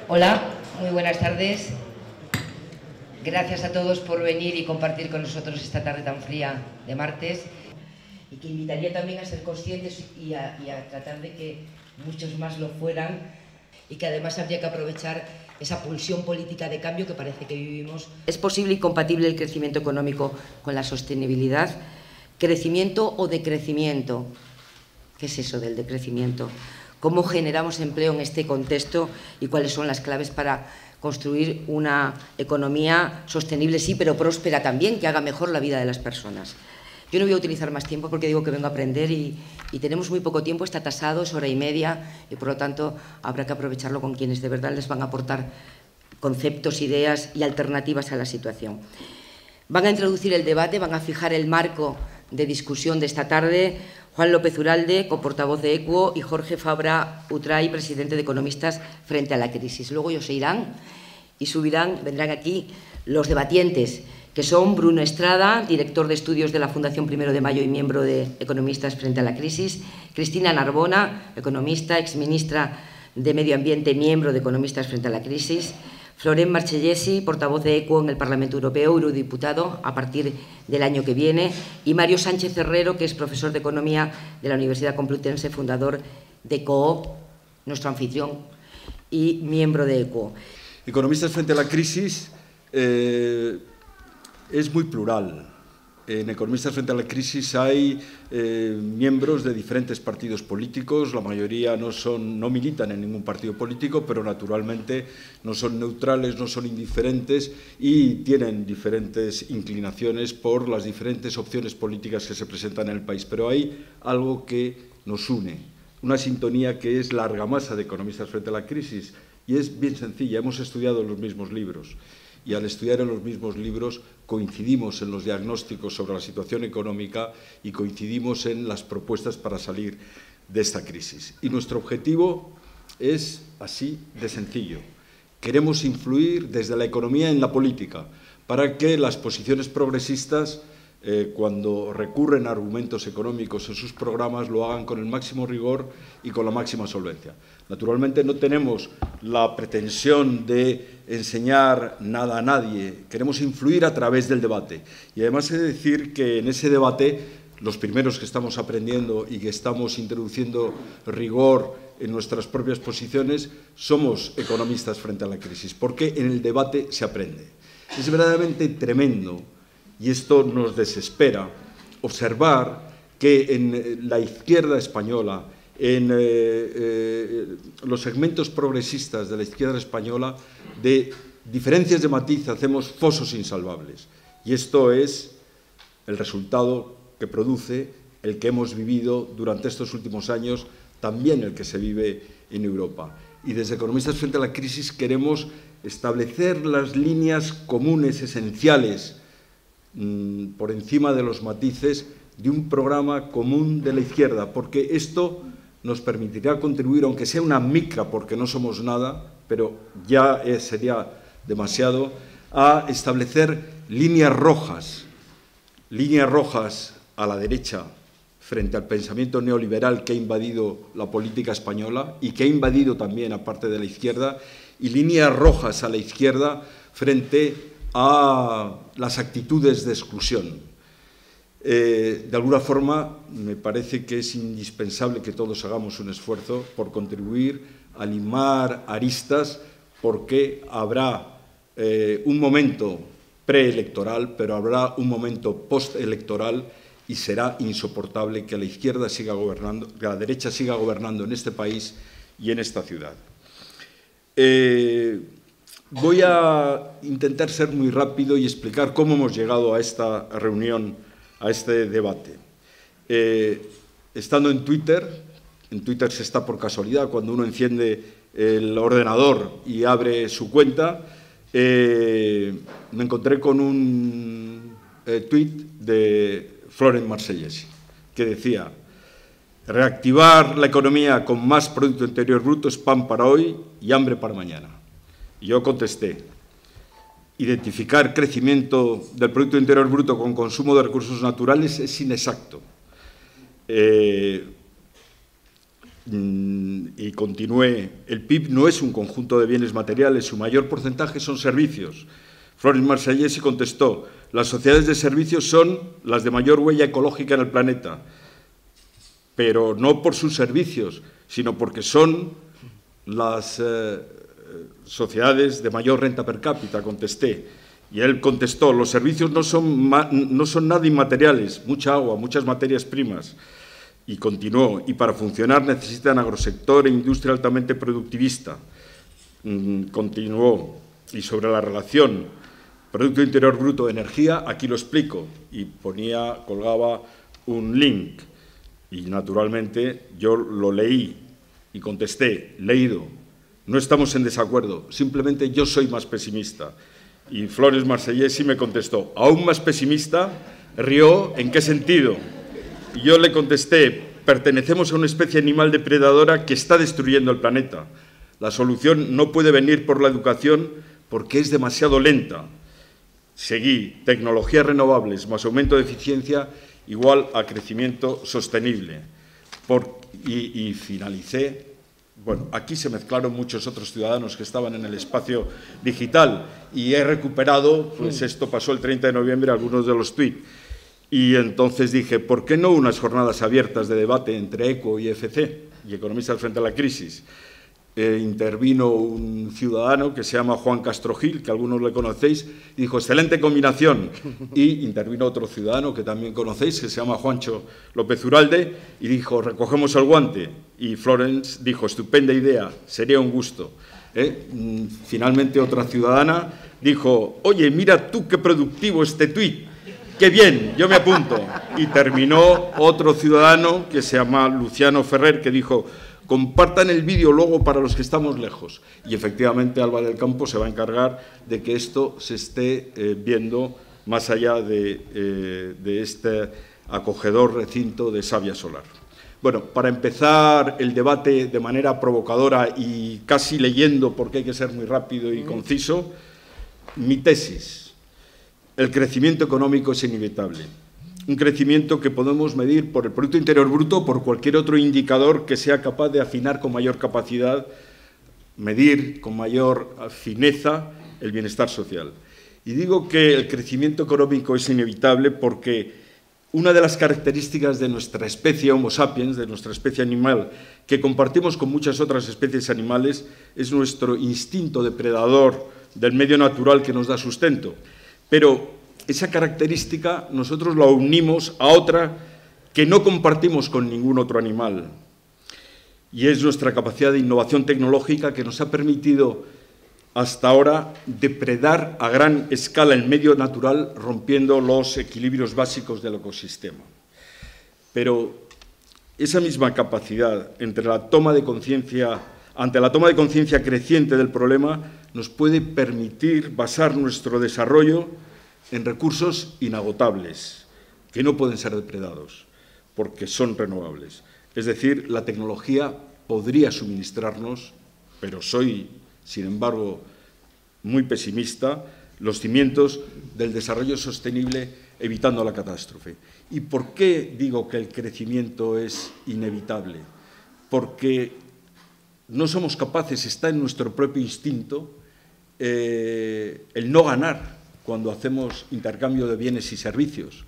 Hola, muy buenas tardes. Gracias a todos por venir y compartir con nosotros esta tarde tan fría de martes. Y que invitaría también a ser conscientes y a tratar de que muchos más lo fueran, y que además habría que aprovechar esa pulsión política de cambio que parece que vivimos. ¿Es posible y compatible el crecimiento económico con la sostenibilidad? ¿Crecimiento o decrecimiento? ¿Qué es eso del decrecimiento? ¿Cómo generamos empleo en este contexto y cuáles son las claves para construir una economía sostenible, sí, pero próspera también, que haga mejor la vida de las personas? Yo no voy a utilizar más tiempo porque digo que vengo a aprender y tenemos muy poco tiempo, está tasado, es hora y media, y por lo tanto habrá que aprovecharlo con quienes de verdad les van a aportar conceptos, ideas y alternativas a la situación. Van a introducir el debate, van a fijar el marco de discusión de esta tarde Juan López Uralde, coportavoz de EQUO, y Jorge Fabra Utray, presidente de Economistas Frente a la Crisis. Luego ellos se irán y vendrán aquí los debatientes, que son Bruno Estrada, director de estudios de la Fundación 1 de Mayo y miembro de Economistas Frente a la Crisis, Cristina Narbona, economista, exministra de Medio Ambiente, miembro de Economistas Frente a la Crisis, Florent Marchellesi, portavoz de EQUO en el Parlamento Europeo, eurodiputado a partir del año que viene, y Mario Sánchez Herrero, que es profesor de Economía de la Universidad Complutense, fundador de COO, nuestro anfitrión, y miembro de EQUO. Economistas Frente a la Crisis es muy plural. En Economistas Frente a la Crisis hay miembros de diferentes partidos políticos, la mayoría no militan en ningún partido político, pero naturalmente no son neutrales, no son indiferentes y tienen diferentes inclinaciones por las diferentes opciones políticas que se presentan en el país. Pero hay algo que nos une, una sintonía que es la argamasa de Economistas Frente a la Crisis, y es bien sencilla. Hemos estudiado los mismos libros. Y al estudiar en los mismos libros coincidimos en los diagnósticos sobre la situación económica y coincidimos en las propuestas para salir de esta crisis. Y nuestro objetivo es así de sencillo. Queremos influir desde la economía en la política para que las posiciones progresistas, cuando recurren a argumentos económicos en sus programas, lo hagan con el máximo rigor y con la máxima solvencia. Naturalmente no tenemos la pretensión de enseñar nada a nadie, queremos influir a través del debate. Y además he de decir que en ese debate, los primeros que estamos aprendiendo y que estamos introduciendo rigor en nuestras propias posiciones, somos economistas frente a la crisis, porque en el debate se aprende. Es verdaderamente tremendo, y esto nos desespera, observar que en la izquierda española, en los segmentos progresistas de la izquierda española, de diferencias de matiz hacemos fosos insalvables. Y esto es el resultado que produce el que hemos vivido durante estos últimos años, también el que se vive en Europa. Y desde Economistas Frente a la Crisis queremos establecer las líneas comunes esenciales por encima de los matices de un programa común de la izquierda, porque esto nos permitirá contribuir, aunque sea una mica, porque no somos nada, pero ya sería demasiado, a establecer líneas rojas a la derecha frente al pensamiento neoliberal que ha invadido la política española y que ha invadido también a parte de la izquierda, y líneas rojas a la izquierda frente a las actitudes de exclusión. De alguna forma, me parece que es indispensable que todos hagamos un esfuerzo por contribuir a limar aristas, porque habrá un momento preelectoral, pero habrá un momento postelectoral, y será insoportable que la izquierda siga gobernando, que la derecha siga gobernando en este país y en esta ciudad. Voy a intentar ser muy rápido y explicar cómo hemos llegado a esta reunión, a este debate. Estando en Twitter se está por casualidad, cuando uno enciende el ordenador y abre su cuenta, me encontré con un tuit de Florent Marchellesi, que decía: Reactivar la economía con más Producto Interior Bruto es pan para hoy y hambre para mañana. Y yo contesté, identificar crecimiento del Producto Interior Bruto con consumo de recursos naturales es inexacto. Y continué, el PIB no es un conjunto de bienes materiales, su mayor porcentaje son servicios. Florence Marsellesi contestó, las sociedades de servicios son las de mayor huella ecológica en el planeta, pero no por sus servicios, sino porque son las sociedades de mayor renta per cápita, contesté. Y él contestó, los servicios no son nada inmateriales, mucha agua, muchas materias primas. Y continuó, y para funcionar necesitan agrosector e industria altamente productivista. Continuó, y sobre la relación Producto Interior Bruto-energía, aquí lo explico, y colgaba un link. Y, naturalmente, yo lo leí y contesté, leído, no estamos en desacuerdo, simplemente yo soy más pesimista. Y Florence Marsellesi me contestó, aún más pesimista, rió, ¿en qué sentido? Y yo le contesté, pertenecemos a una especie animal depredadora que está destruyendo el planeta. La solución no puede venir por la educación porque es demasiado lenta. Seguí, tecnologías renovables más aumento de eficiencia igual a crecimiento sostenible. Y finalicé, bueno, aquí se mezclaron muchos otros ciudadanos que estaban en el espacio digital y he recuperado, pues esto pasó el 30 de noviembre, algunos de los tuits. Y entonces dije, ¿por qué no unas jornadas abiertas de debate entre ECO y EFC y Economistas frente a la crisis? Intervino un ciudadano que se llama Juan Castro Gil, que algunos le conocéis, y dijo, excelente combinación. Y intervino otro ciudadano que también conocéis, que se llama Juancho López Uralde, y dijo, recogemos el guante. Y Florence dijo, estupenda idea, sería un gusto. Finalmente otra ciudadana dijo, oye, mira tú qué productivo este tuit. ¡Qué bien! Yo me apunto. Y terminó otro ciudadano que se llama Luciano Ferrer, que dijo, compartan el vídeo luego para los que estamos lejos. Y efectivamente Alba del Campo se va a encargar de que esto se esté viendo más allá de este acogedor recinto de Savia Solar. Bueno, para empezar el debate de manera provocadora y casi leyendo, porque hay que ser muy rápido y conciso, mi tesis. El crecimiento económico es inevitable. Un crecimiento que podemos medir por el Producto Interior Bruto o por cualquier otro indicador que sea capaz de afinar con mayor capacidad, medir con mayor fineza el bienestar social. Y digo que el crecimiento económico es inevitable porque una de las características de nuestra especie Homo sapiens, de nuestra especie animal, que compartimos con muchas otras especies animales, es nuestro instinto depredador del medio natural que nos da sustento. Pero esa característica nosotros la unimos a otra que no compartimos con ningún otro animal, y es nuestra capacidad de innovación tecnológica que nos ha permitido hasta ahora depredar a gran escala el medio natural, rompiendo los equilibrios básicos del ecosistema. Pero esa misma capacidad ante la toma de conciencia creciente del problema, nos puede permitir basar nuestro desarrollo en recursos inagotables, que no pueden ser depredados, porque son renovables. Es decir, la tecnología podría suministrarnos, pero soy, sin embargo, muy pesimista, los cimientos del desarrollo sostenible evitando la catástrofe. ¿Y por qué digo que el crecimiento es inevitable? Porque no somos capaces, está en nuestro propio instinto, el no ganar cuando hacemos intercambio de bienes y servicios.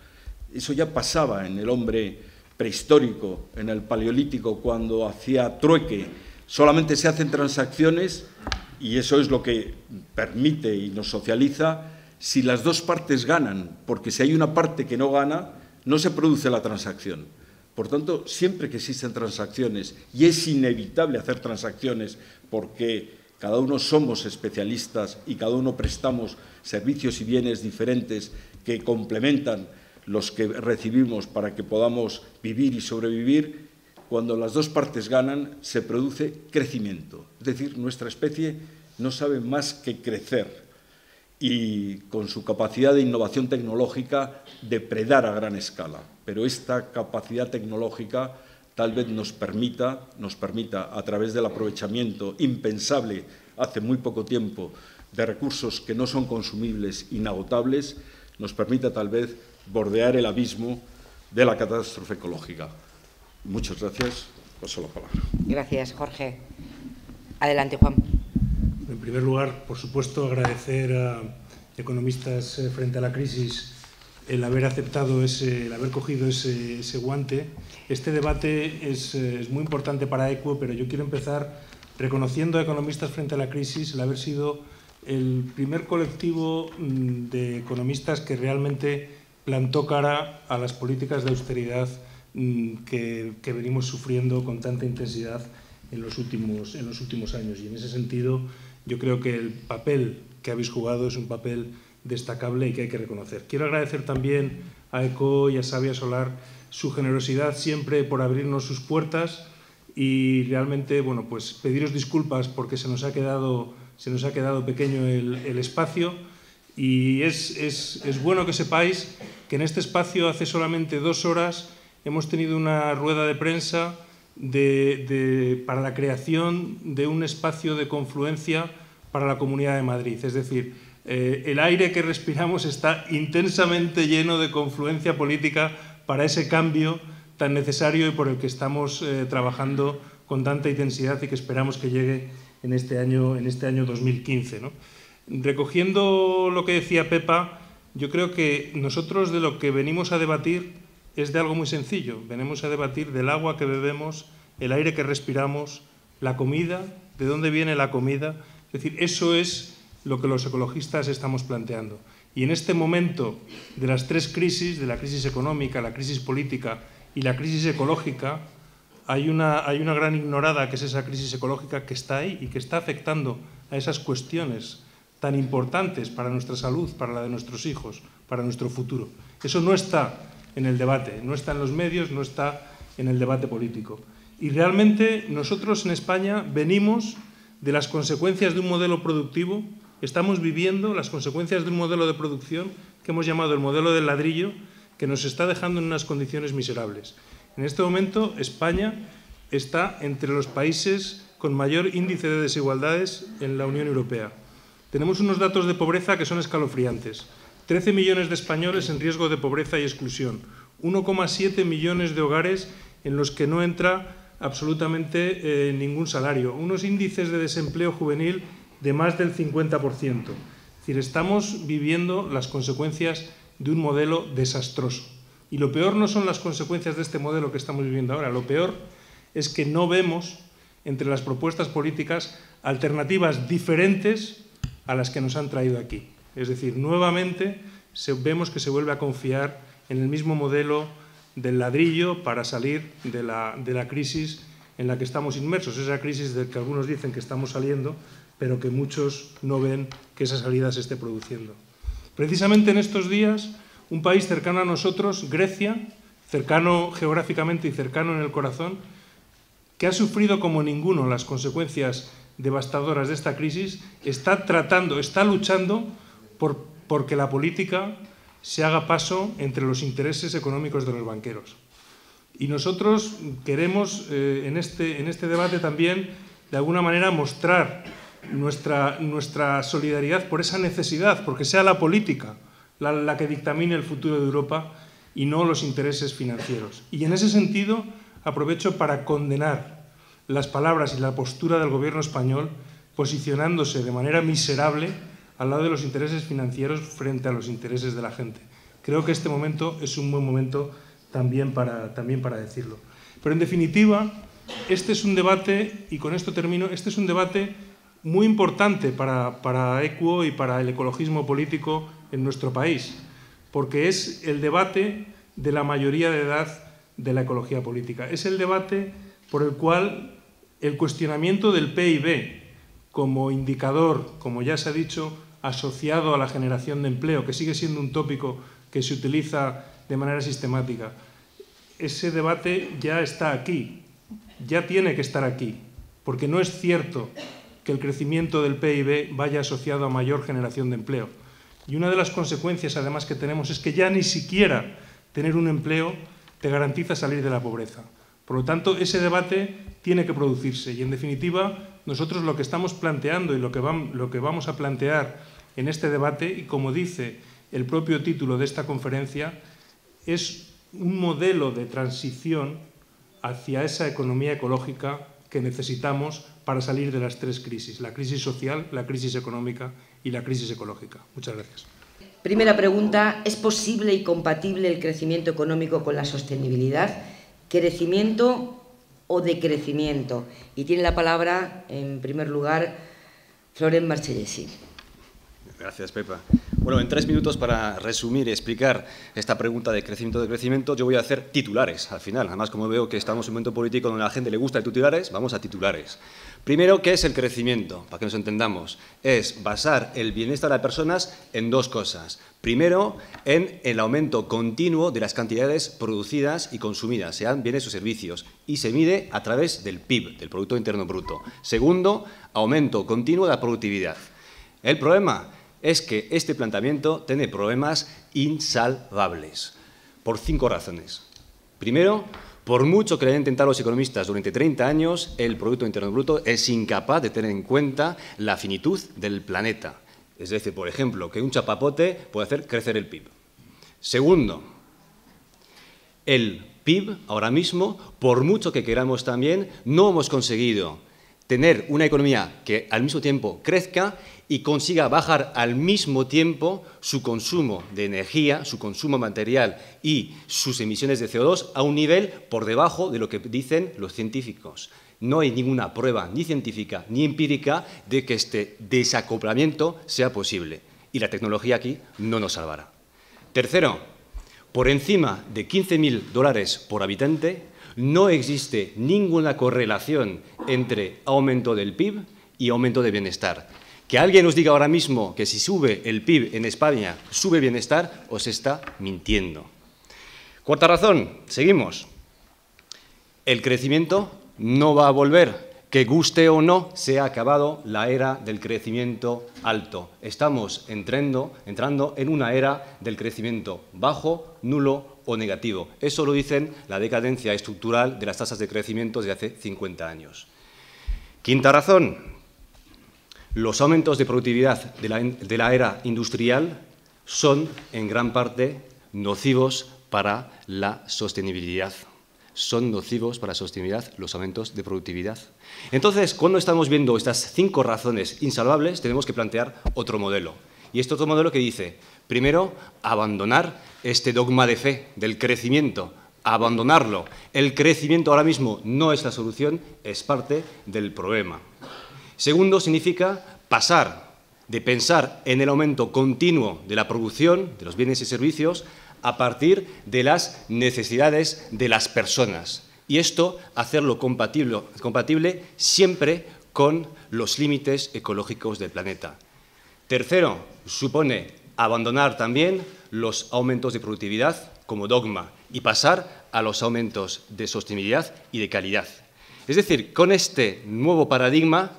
Eso ya pasaba en el hombre prehistórico, en el paleolítico, cuando hacía trueque. Solamente se hacen transacciones, y eso es lo que permite y nos socializa, si las dos partes ganan, porque si hay una parte que no gana, no se produce la transacción. Por tanto, siempre que existen transacciones, y es inevitable hacer transacciones porque cada uno somos especialistas y cada uno prestamos servicios y bienes diferentes que complementan los que recibimos para que podamos vivir y sobrevivir, cuando las dos partes ganan, se produce crecimiento. Es decir, nuestra especie no sabe más que crecer y, con su capacidad de innovación tecnológica, depredar a gran escala. Pero esta capacidad tecnológica tal vez nos permita, a través del aprovechamiento impensable hace muy poco tiempo de recursos que no son consumibles, inagotables, nos permita tal vez bordear el abismo de la catástrofe ecológica. Muchas gracias. Paso la palabra. Gracias, Jorge. Adelante, Juan. En primer lugar, por supuesto, agradecer a Economistas frente a la crisis el haber aceptado el haber cogido ese guante. Este debate es muy importante para ECUO, pero yo quiero empezar reconociendo a Economistas frente a la crisis el haber sido el primer colectivo de economistas que realmente plantó cara a las políticas de austeridad que venimos sufriendo con tanta intensidad en los últimos años. Y en ese sentido, yo creo que el papel que habéis jugado es un papel destacable y que hay que reconocer. Quiero agradecer también a ECO y a Xavier Solar su generosidad siempre por abrirnos sus puertas y realmente, bueno, pues pediros disculpas porque se nos ha quedado pequeño el espacio, y es bueno que sepáis que en este espacio hace solamente 2 horas hemos tenido una rueda de prensa para la creación de un espacio de confluencia para la Comunidad de Madrid. Es decir, el aire que respiramos está intensamente lleno de confluencia política para ese cambio tan necesario y por el que estamos trabajando con tanta intensidad y que esperamos que llegue en este año 2015, ¿no? Recogiendo lo que decía Pepa, yo creo que nosotros de lo que venimos a debatir es de algo muy sencillo. Venimos a debatir del agua que bebemos, el aire que respiramos, la comida, de dónde viene la comida. Es decir, eso es lo que los ecologistas estamos planteando. Y en este momento de las 3 crisis, de la crisis económica, la crisis política y la crisis ecológica, hay una gran ignorada, que es esa crisis ecológica que está ahí y que está afectando a esas cuestiones tan importantes para nuestra salud, para la de nuestros hijos, para nuestro futuro. Eso no está en el debate, no está en los medios, no está en el debate político. Y realmente nosotros en España venimos de las consecuencias de un modelo productivo, estamos viviendo las consecuencias de un modelo de producción que hemos llamado el modelo del ladrillo, que nos está dejando en unas condiciones miserables. En este momento España está entre los países con mayor índice de desigualdades en la Unión Europea. Tenemos unos datos de pobreza que son escalofriantes. 13 millones de españoles en riesgo de pobreza y exclusión. 1,7 millones de hogares en los que no entra absolutamente ningún salario. Unos índices de desempleo juvenil de más del 50%. Es decir, estamos viviendo las consecuencias de un modelo desastroso. Y lo peor no son las consecuencias de este modelo que estamos viviendo ahora. Lo peor es que no vemos entre las propuestas políticas alternativas diferentes a las que nos han traído aquí. Es decir, nuevamente vemos que se vuelve a confiar en el mismo modelo del ladrillo para salir de la crisis en la que estamos inmersos. Esa crisis de que algunos dicen que estamos saliendo, pero que muchos no ven que esa salida se esté produciendo. Precisamente en estos días, un país cercano a nosotros, Grecia, cercano geográficamente y cercano en el corazón, que ha sufrido como ninguno las consecuencias devastadoras de esta crisis, está luchando porque la política se haga paso entre los intereses económicos de los banqueros. Y nosotros queremos en este debate también, de alguna manera, mostrar nuestra solidaridad por esa necesidad, porque sea la política la que dictamine el futuro de Europa y no los intereses financieros. Y en ese sentido aprovecho para condenar las palabras y la postura del gobierno español posicionándose de manera miserable al lado de los intereses financieros frente a los intereses de la gente. Creo que este momento es un buen momento también para decirlo. Pero en definitiva, este es un debate, y con esto termino, este es un debate muy importante para ECUO y para el ecologismo político en nuestro país, porque es el debate de la mayoría de edad de la ecología política. Es el debate por el cual el cuestionamiento del PIB como indicador, como ya se ha dicho, asociado a la generación de empleo, que sigue siendo un tópico que se utiliza de manera sistemática, ese debate ya está aquí, ya tiene que estar aquí, porque no es cierto que el crecimiento del PIB vaya asociado a mayor generación de empleo. Y una de las consecuencias, además, que tenemos es que ya ni siquiera tener un empleo te garantiza salir de la pobreza. Por lo tanto, ese debate tiene que producirse y, en definitiva, nosotros lo que estamos planteando y lo que vamos a plantear en este debate, y como dice el propio título de esta conferencia, es un modelo de transición hacia esa economía ecológica que necesitamos para salir de las tres crisis: la crisis social, la crisis económica y la crisis ecológica. Muchas gracias. Primera pregunta: ¿es posible y compatible el crecimiento económico con la sostenibilidad? ¿Crecimiento o decrecimiento? Y tiene la palabra, en primer lugar, Florent Marchellesi. Gracias, Pepa. Bueno, en 3 minutos, para resumir y explicar esta pregunta de crecimiento, yo voy a hacer titulares al final. Además, como veo que estamos en un momento político donde a la gente le gusta el titulares, vamos a titulares. Primero, ¿qué es el crecimiento? Para que nos entendamos, es basar el bienestar de las personas en 2 cosas. Primero, en el aumento continuo de las cantidades producidas y consumidas, sean bienes o servicios, y se mide a través del PIB, del Producto Interno Bruto. Segundo, aumento continuo de la productividad. El problema es que este planteamiento tiene problemas insalvables, por 5 razones. Primero, por mucho que lo hayan intentado los economistas durante 30 años, el Producto Interno Bruto es incapaz de tener en cuenta la finitud del planeta. Es decir, por ejemplo, que un chapapote puede hacer crecer el PIB. Segundo, el PIB ahora mismo, por mucho que queramos también, no hemos conseguido tener una economía que al mismo tiempo crezca y consiga bajar al mismo tiempo su consumo de energía, su consumo material y sus emisiones de CO2 a un nivel por debajo de lo que dicen los científicos. No hay ninguna prueba, ni científica ni empírica, de que este desacoplamiento sea posible. Y la tecnología aquí no nos salvará. Tercero, por encima de $15.000 por habitante, no existe ninguna correlación entre aumento del PIB y aumento de bienestar. Que alguien nos diga ahora mismo que si sube el PIB en España, sube el bienestar, os está mintiendo. Cuarta razón, seguimos. El crecimiento no va a volver. Que guste o no, se ha acabado la era del crecimiento alto. Estamos entrando en una era del crecimiento bajo, nulo o negativo. Eso lo dicen la decadencia estructural de las tasas de crecimiento de hace 50 años. Quinta razón, los aumentos de productividad de la era industrial son en gran parte nocivos para la sostenibilidad. Son nocivos para la sostenibilidad los aumentos de productividad. Entonces, cuando estamos viendo estas 5 razones insalvables, tenemos que plantear otro modelo. Y este otro modelo que dice, primero, abandonar este dogma de fe del crecimiento, abandonarlo. El crecimiento ahora mismo no es la solución, es parte del problema. Segundo, significa pasar de pensar en el aumento continuo de la producción de los bienes y servicios a partir de las necesidades de las personas. Y esto, hacerlo compatible siempre con los límites ecológicos del planeta. Tercero, supone abandonar también los aumentos de productividad como dogma y pasar a los aumentos de sostenibilidad y de calidad. Es decir, con este nuevo paradigma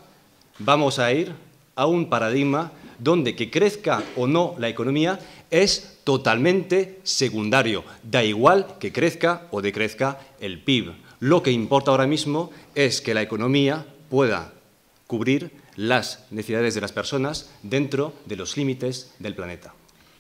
vamos a ir a un paradigma donde que crezca o no la economía es totalmente secundario. Da igual que crezca o decrezca el PIB. Lo que importa ahora mismo es que la economía pueda cubrir las necesidades de las personas dentro de los límites del planeta.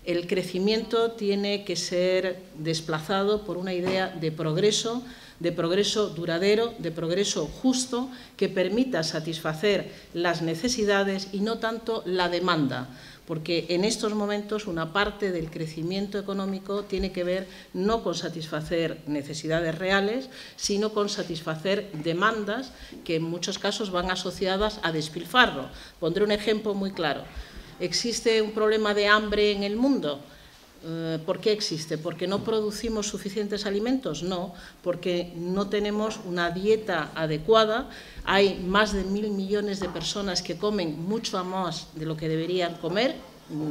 El crecimiento tiene que ser desplazado por una idea de progreso duradero, de progreso justo, que permita satisfacer las necesidades y no tanto la demanda, porque en estos momentos una parte del crecimiento económico tiene que ver no con satisfacer necesidades reales, sino con satisfacer demandas que en muchos casos van asociadas a despilfarro. Pondré un ejemplo muy claro. ¿Existe un problema de hambre en el mundo? ¿Por qué existe? ¿Porque no producimos suficientes alimentos? No, porque no tenemos una dieta adecuada. Hay más de 1.000 millones de personas que comen mucho más de lo que deberían comer,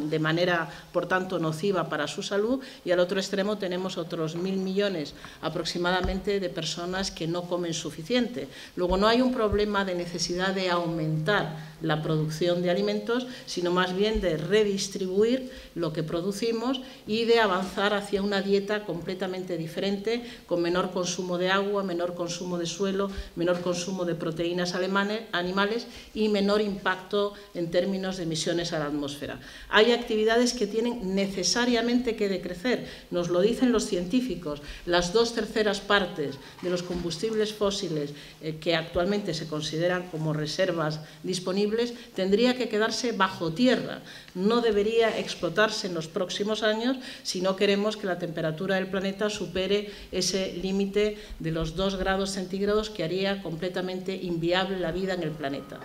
de manera, por tanto, nociva para su salud, y al otro extremo tenemos otros 1.000 millones aproximadamente de personas que no comen suficiente. Luego, no hay un problema de necesidad de aumentar la producción de alimentos, sino más bien de redistribuir lo que producimos y de avanzar hacia una dieta completamente diferente, con menor consumo de agua, menor consumo de suelo, menor consumo de proteínas animales y menor impacto en términos de emisiones a la atmósfera. Hay actividades que tienen necesariamente que decrecer, nos lo dicen los científicos. Las 2/3 partes de los combustibles fósiles que actualmente se consideran como reservas disponibles tendría que quedarse bajo tierra. No debería explotarse en los próximos años si no queremos que la temperatura del planeta supere ese límite de los 2 grados centígrados que haría completamente inviable la vida en el planeta.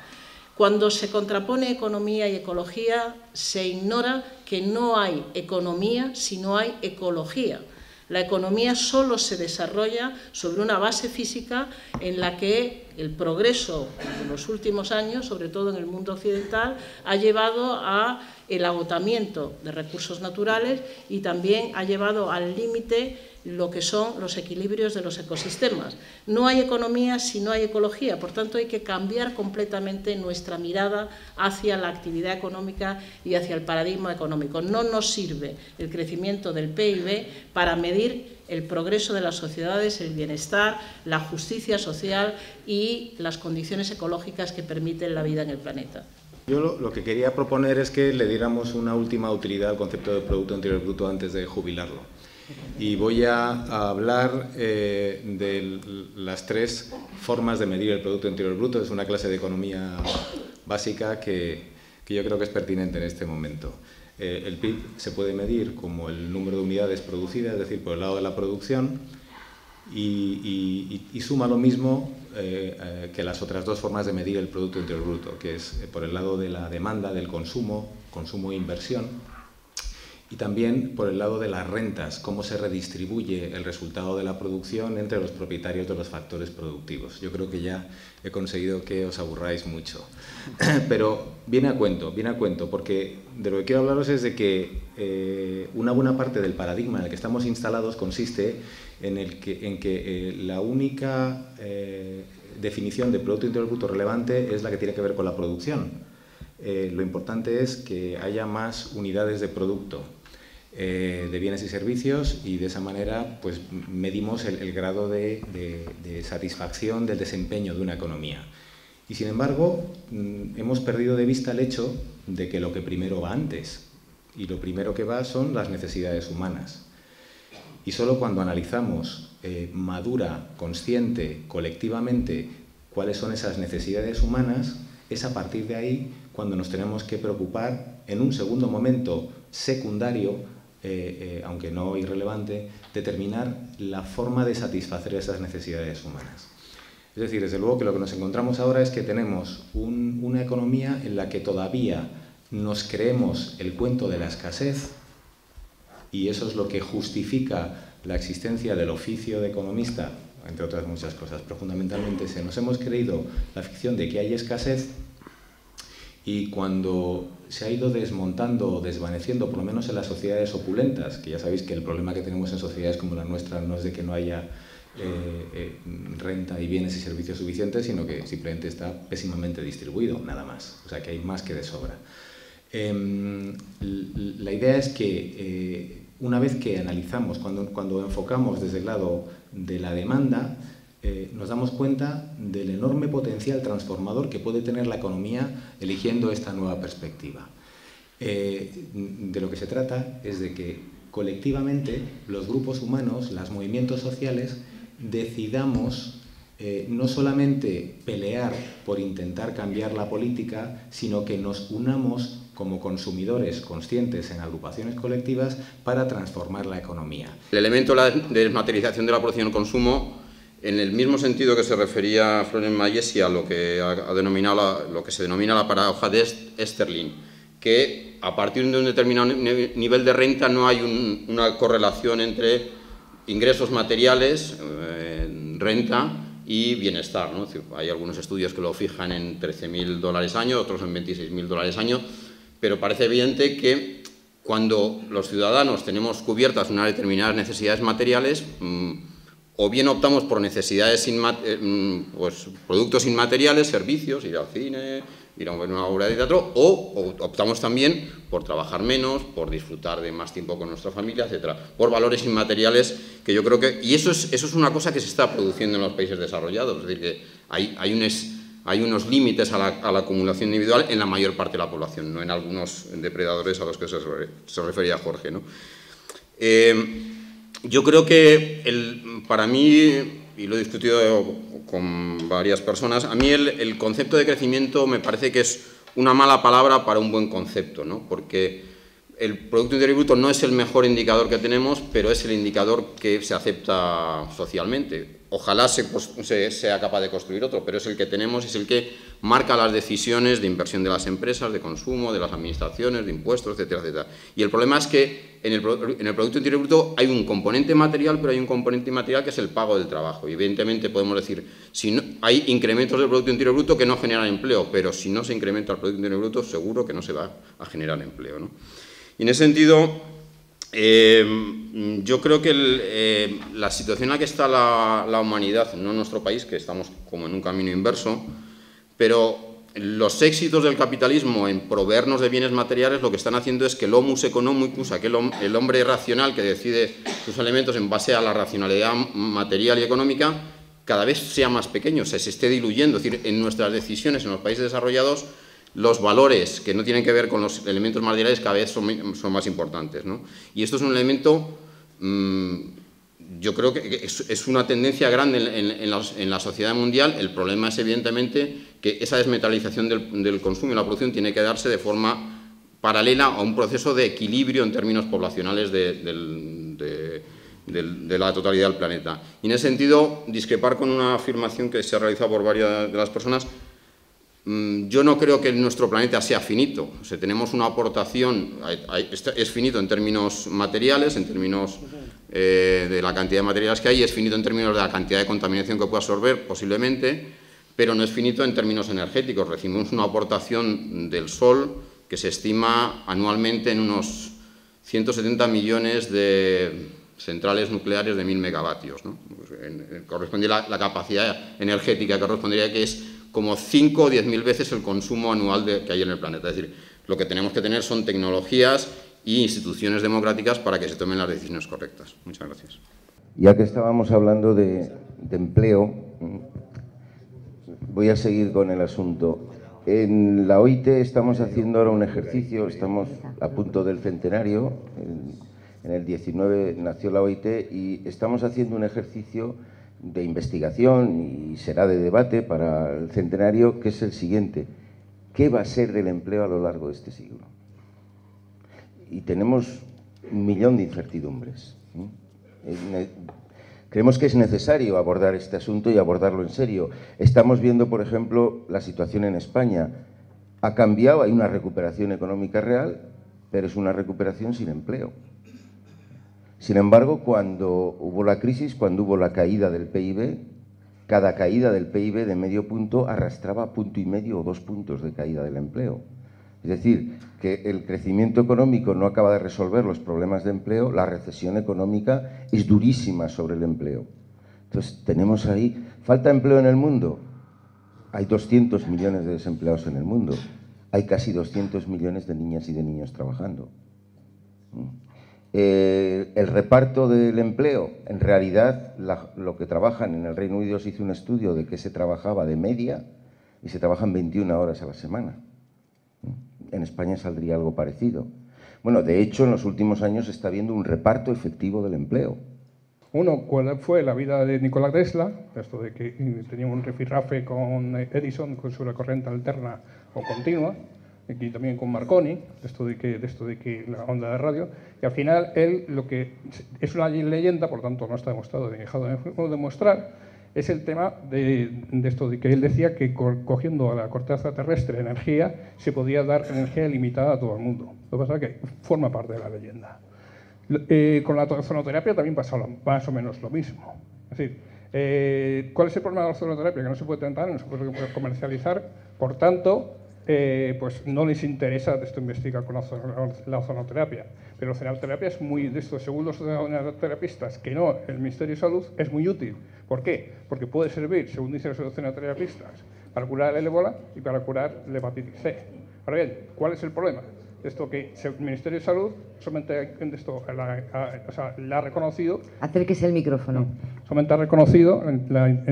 Cuando se contrapone economía y ecología, se ignora que no hay economía si no hay ecología. La economía solo se desarrolla sobre una base física en la que el progreso de los últimos años, sobre todo en el mundo occidental, ha llevado a el agotamiento de recursos naturales y también ha llevado al límite lo que son los equilibrios de los ecosistemas. No hay economía si no hay ecología, por tanto hay que cambiar completamente nuestra mirada hacia la actividad económica y hacia el paradigma económico. No nos sirve el crecimiento del PIB para medir el progreso de las sociedades, el bienestar, la justicia social y las condiciones ecológicas que permiten la vida en el planeta. Yo lo que quería proponer es que le diéramos una última utilidad al concepto de Producto Interior Bruto antes de jubilarlo. Y voy a hablar de las 3 formas de medir el Producto Interior Bruto. Es una clase de economía básica que yo creo que es pertinente en este momento. El PIB se puede medir como el número de unidades producidas, es decir, por el lado de la producción, y suma lo mismo que las otras 2 formas de medir el Producto Interior Bruto, que es por el lado de la demanda, del consumo e inversión, y también por el lado de las rentas, cómo se redistribuye el resultado de la producción entre los propietarios de los factores productivos. Yo creo que ya he conseguido que os aburráis mucho. Pero viene a cuento, porque de lo que quiero hablaros es de que una buena parte del paradigma en el que estamos instalados consiste en que la única definición de Producto Interior Bruto relevante es la que tiene que ver con la producción. Lo importante es que haya más unidades de producto, de bienes y servicios, y de esa manera pues medimos el grado de satisfacción del desempeño de una economía. Y sin embargo, hemos perdido de vista el hecho de que lo que primero va antes, y lo primero que va son las necesidades humanas. Y solo cuando analizamos madura, consciente, colectivamente, cuáles son esas necesidades humanas, es a partir de ahí cuando nos tenemos que preocupar, en un segundo momento secundario, aunque no irrelevante, determinar la forma de satisfacer esas necesidades humanas. Es decir, desde luego que lo que nos encontramos ahora es que tenemos una economía en la que todavía nos creemos el cuento de la escasez, y eso es lo que justifica la existencia del oficio de economista, entre otras muchas cosas, pero fundamentalmente nos hemos creído la ficción de que hay escasez, y cuando se ha ido desmontando o desvaneciendo, por lo menos en las sociedades opulentas, que ya sabéis que el problema que tenemos en sociedades como la nuestra no es de que no haya renta y bienes y servicios suficientes, sino que simplemente está pésimamente distribuido, nada más. O sea que hay más que de sobra. La idea es que una vez que analizamos, cuando enfocamos desde el lado de la demanda, nos damos cuenta del enorme potencial transformador que puede tener la economía eligiendo esta nueva perspectiva. De lo que se trata es de que colectivamente los grupos humanos, los movimientos sociales, decidamos no solamente pelear por intentar cambiar la política, sino que nos unamos como consumidores conscientes en agrupaciones colectivas para transformar la economía. El elemento de la desmaterialización de la producción y el consumo, en el mismo sentido que se refería Florent Mayesi a lo que lo que se denomina la paradoja de Easterlin, que a partir de un determinado nivel de renta no hay una correlación entre ingresos materiales, renta y bienestar, ¿no? Hay algunos estudios que lo fijan en $13.000 año, otros en $26.000 año, pero parece evidente que cuando los ciudadanos tenemos cubiertas unas determinadas necesidades materiales, o bien optamos por necesidades, pues, productos inmateriales, servicios, ir al cine, ir a una obra de teatro, o optamos también por trabajar menos, por disfrutar de más tiempo con nuestra familia, etcétera, por valores inmateriales que yo creo que... Y eso es una cosa que se está produciendo en los países desarrollados, es decir, que hay unos límites a la acumulación individual en la mayor parte de la población, no en algunos depredadores a los que se refería Jorge, ¿no? Yo creo que para mí, y lo he discutido con varias personas, a mí el concepto de crecimiento me parece que es una mala palabra para un buen concepto, ¿no? Porque el Producto Interior Bruto no es el mejor indicador que tenemos, pero es el indicador que se acepta socialmente. Ojalá sea capaz de construir otro, pero es el que tenemos, es el que marca las decisiones de inversión de las empresas, de consumo, de las administraciones, de impuestos, etcétera, etcétera. Y el problema es que en el Producto Interior Bruto hay un componente material, pero hay un componente inmaterial que es el pago del trabajo. Y evidentemente podemos decir, si no, hay incrementos del Producto Interior Bruto que no generan empleo, pero si no se incrementa el Producto Interior Bruto, seguro que no se va a generar empleo, ¿no? Y en ese sentido, yo creo que la situación en la que está la humanidad, no en nuestro país, que estamos como en un camino inverso, pero los éxitos del capitalismo en proveernos de bienes materiales lo que están haciendo es que el homus economicus, el hombre racional que decide sus elementos en base a la racionalidad material y económica, cada vez sea más pequeño, se esté diluyendo. Es decir, en nuestras decisiones en los países desarrollados, los valores que no tienen que ver con los elementos materiales cada vez son más importantes, ¿no? Y esto es un elemento, yo creo que es una tendencia grande en la sociedad mundial. El problema es evidentemente que esa desmetalización del consumo y la producción tiene que darse de forma paralela a un proceso de equilibrio en términos poblacionales de la totalidad del planeta. Y en ese sentido, discrepar con una afirmación que se ha realizado por varias de las personas. Yo no creo que nuestro planeta sea finito. O sea, tenemos una aportación, es finito en términos materiales, en términos de la cantidad de materiales que hay, es finito en términos de la cantidad de contaminación que puede absorber, posiblemente, pero no es finito en términos energéticos. Recibimos una aportación del Sol que se estima anualmente en unos 170 millones de centrales nucleares de 1000 megavatios, ¿no? Corresponde la capacidad energética que correspondería, que es como 5 o 10.000 veces el consumo anual que hay en el planeta. Es decir, lo que tenemos que tener son tecnologías e instituciones democráticas para que se tomen las decisiones correctas. Muchas gracias. Ya que estábamos hablando de empleo, voy a seguir con el asunto. En la OIT estamos haciendo ahora un ejercicio, estamos a punto del centenario, en el 19 nació la OIT y estamos haciendo un ejercicio de investigación y será de debate para el centenario, que es el siguiente: ¿qué va a ser del empleo a lo largo de este siglo? Y tenemos 1 millón de incertidumbres. Creemos que es necesario abordar este asunto y abordarlo en serio. Estamos viendo, por ejemplo, la situación en España. Ha cambiado, hay una recuperación económica real, pero es una recuperación sin empleo. Sin embargo, cuando hubo la crisis, cuando hubo la caída del PIB, cada caída del PIB de medio punto arrastraba 1,5 puntos o 2 puntos de caída del empleo. Es decir, que el crecimiento económico no acaba de resolver los problemas de empleo, la recesión económica es durísima sobre el empleo. Entonces, tenemos ahí, ¿falta empleo en el mundo? Hay 200 millones de desempleados en el mundo. Hay casi 200 millones de niñas y de niños trabajando. El reparto del empleo, en realidad lo que trabajan en el Reino Unido, se hizo un estudio de que se trabajaba de media y se trabajan 21 horas a la semana. En España saldría algo parecido. Bueno, de hecho, en los últimos años se está viendo un reparto efectivo del empleo. Uno, ¿cuál fue la vida de Nikola Tesla? Esto de que tenía un rifirrafe con Edison, con su corriente alterna o continua. Aquí también con Marconi, esto de que la onda de radio, y al final él, lo que es una leyenda, por tanto no está demostrado ni dejado de demostrar, es el tema de esto de que él decía que cogiendo a la corteza terrestre energía se podía dar energía ilimitada a todo el mundo. Lo que pasa es que forma parte de la leyenda. Con la ozonoterapia también pasa más o menos lo mismo. Es decir, ¿cuál es el problema de la ozonoterapia? Que no se puede tratar, no se puede comercializar, por tanto, pues no les interesa esto investigar con la ozonoterapia. Pero la ozonoterapia es muy, de esto, según los ozonoterapistas, que no, el Ministerio de Salud es muy útil. ¿Por qué? Porque puede servir, según dicen los ozonoterapistas, para curar el ébola y para curar la hepatitis C. Ahora bien, ¿cuál es el problema? Esto que el Ministerio de Salud solamente esto, la ha reconocido. Acérquese al micrófono. Solamente ha reconocido la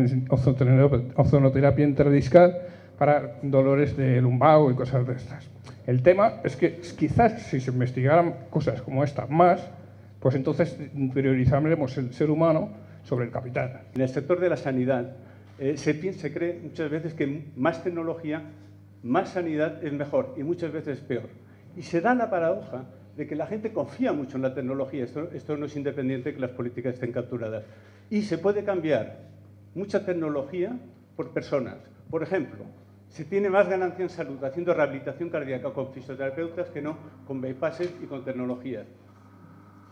ozonoterapia intradiscal para dolores de lumbago y cosas de estas. El tema es que quizás si se investigaran cosas como esta más, pues entonces priorizaremos el ser humano sobre el capital. En el sector de la sanidad se cree muchas veces que más tecnología, más sanidad es mejor y muchas veces es peor. Y se da la paradoja de que la gente confía mucho en la tecnología. Esto no es independiente de que las políticas estén capturadas. Y se puede cambiar mucha tecnología por personas. Por ejemplo, se tiene más ganancia en salud haciendo rehabilitación cardíaca con fisioterapeutas que no con bypasses y con tecnologías.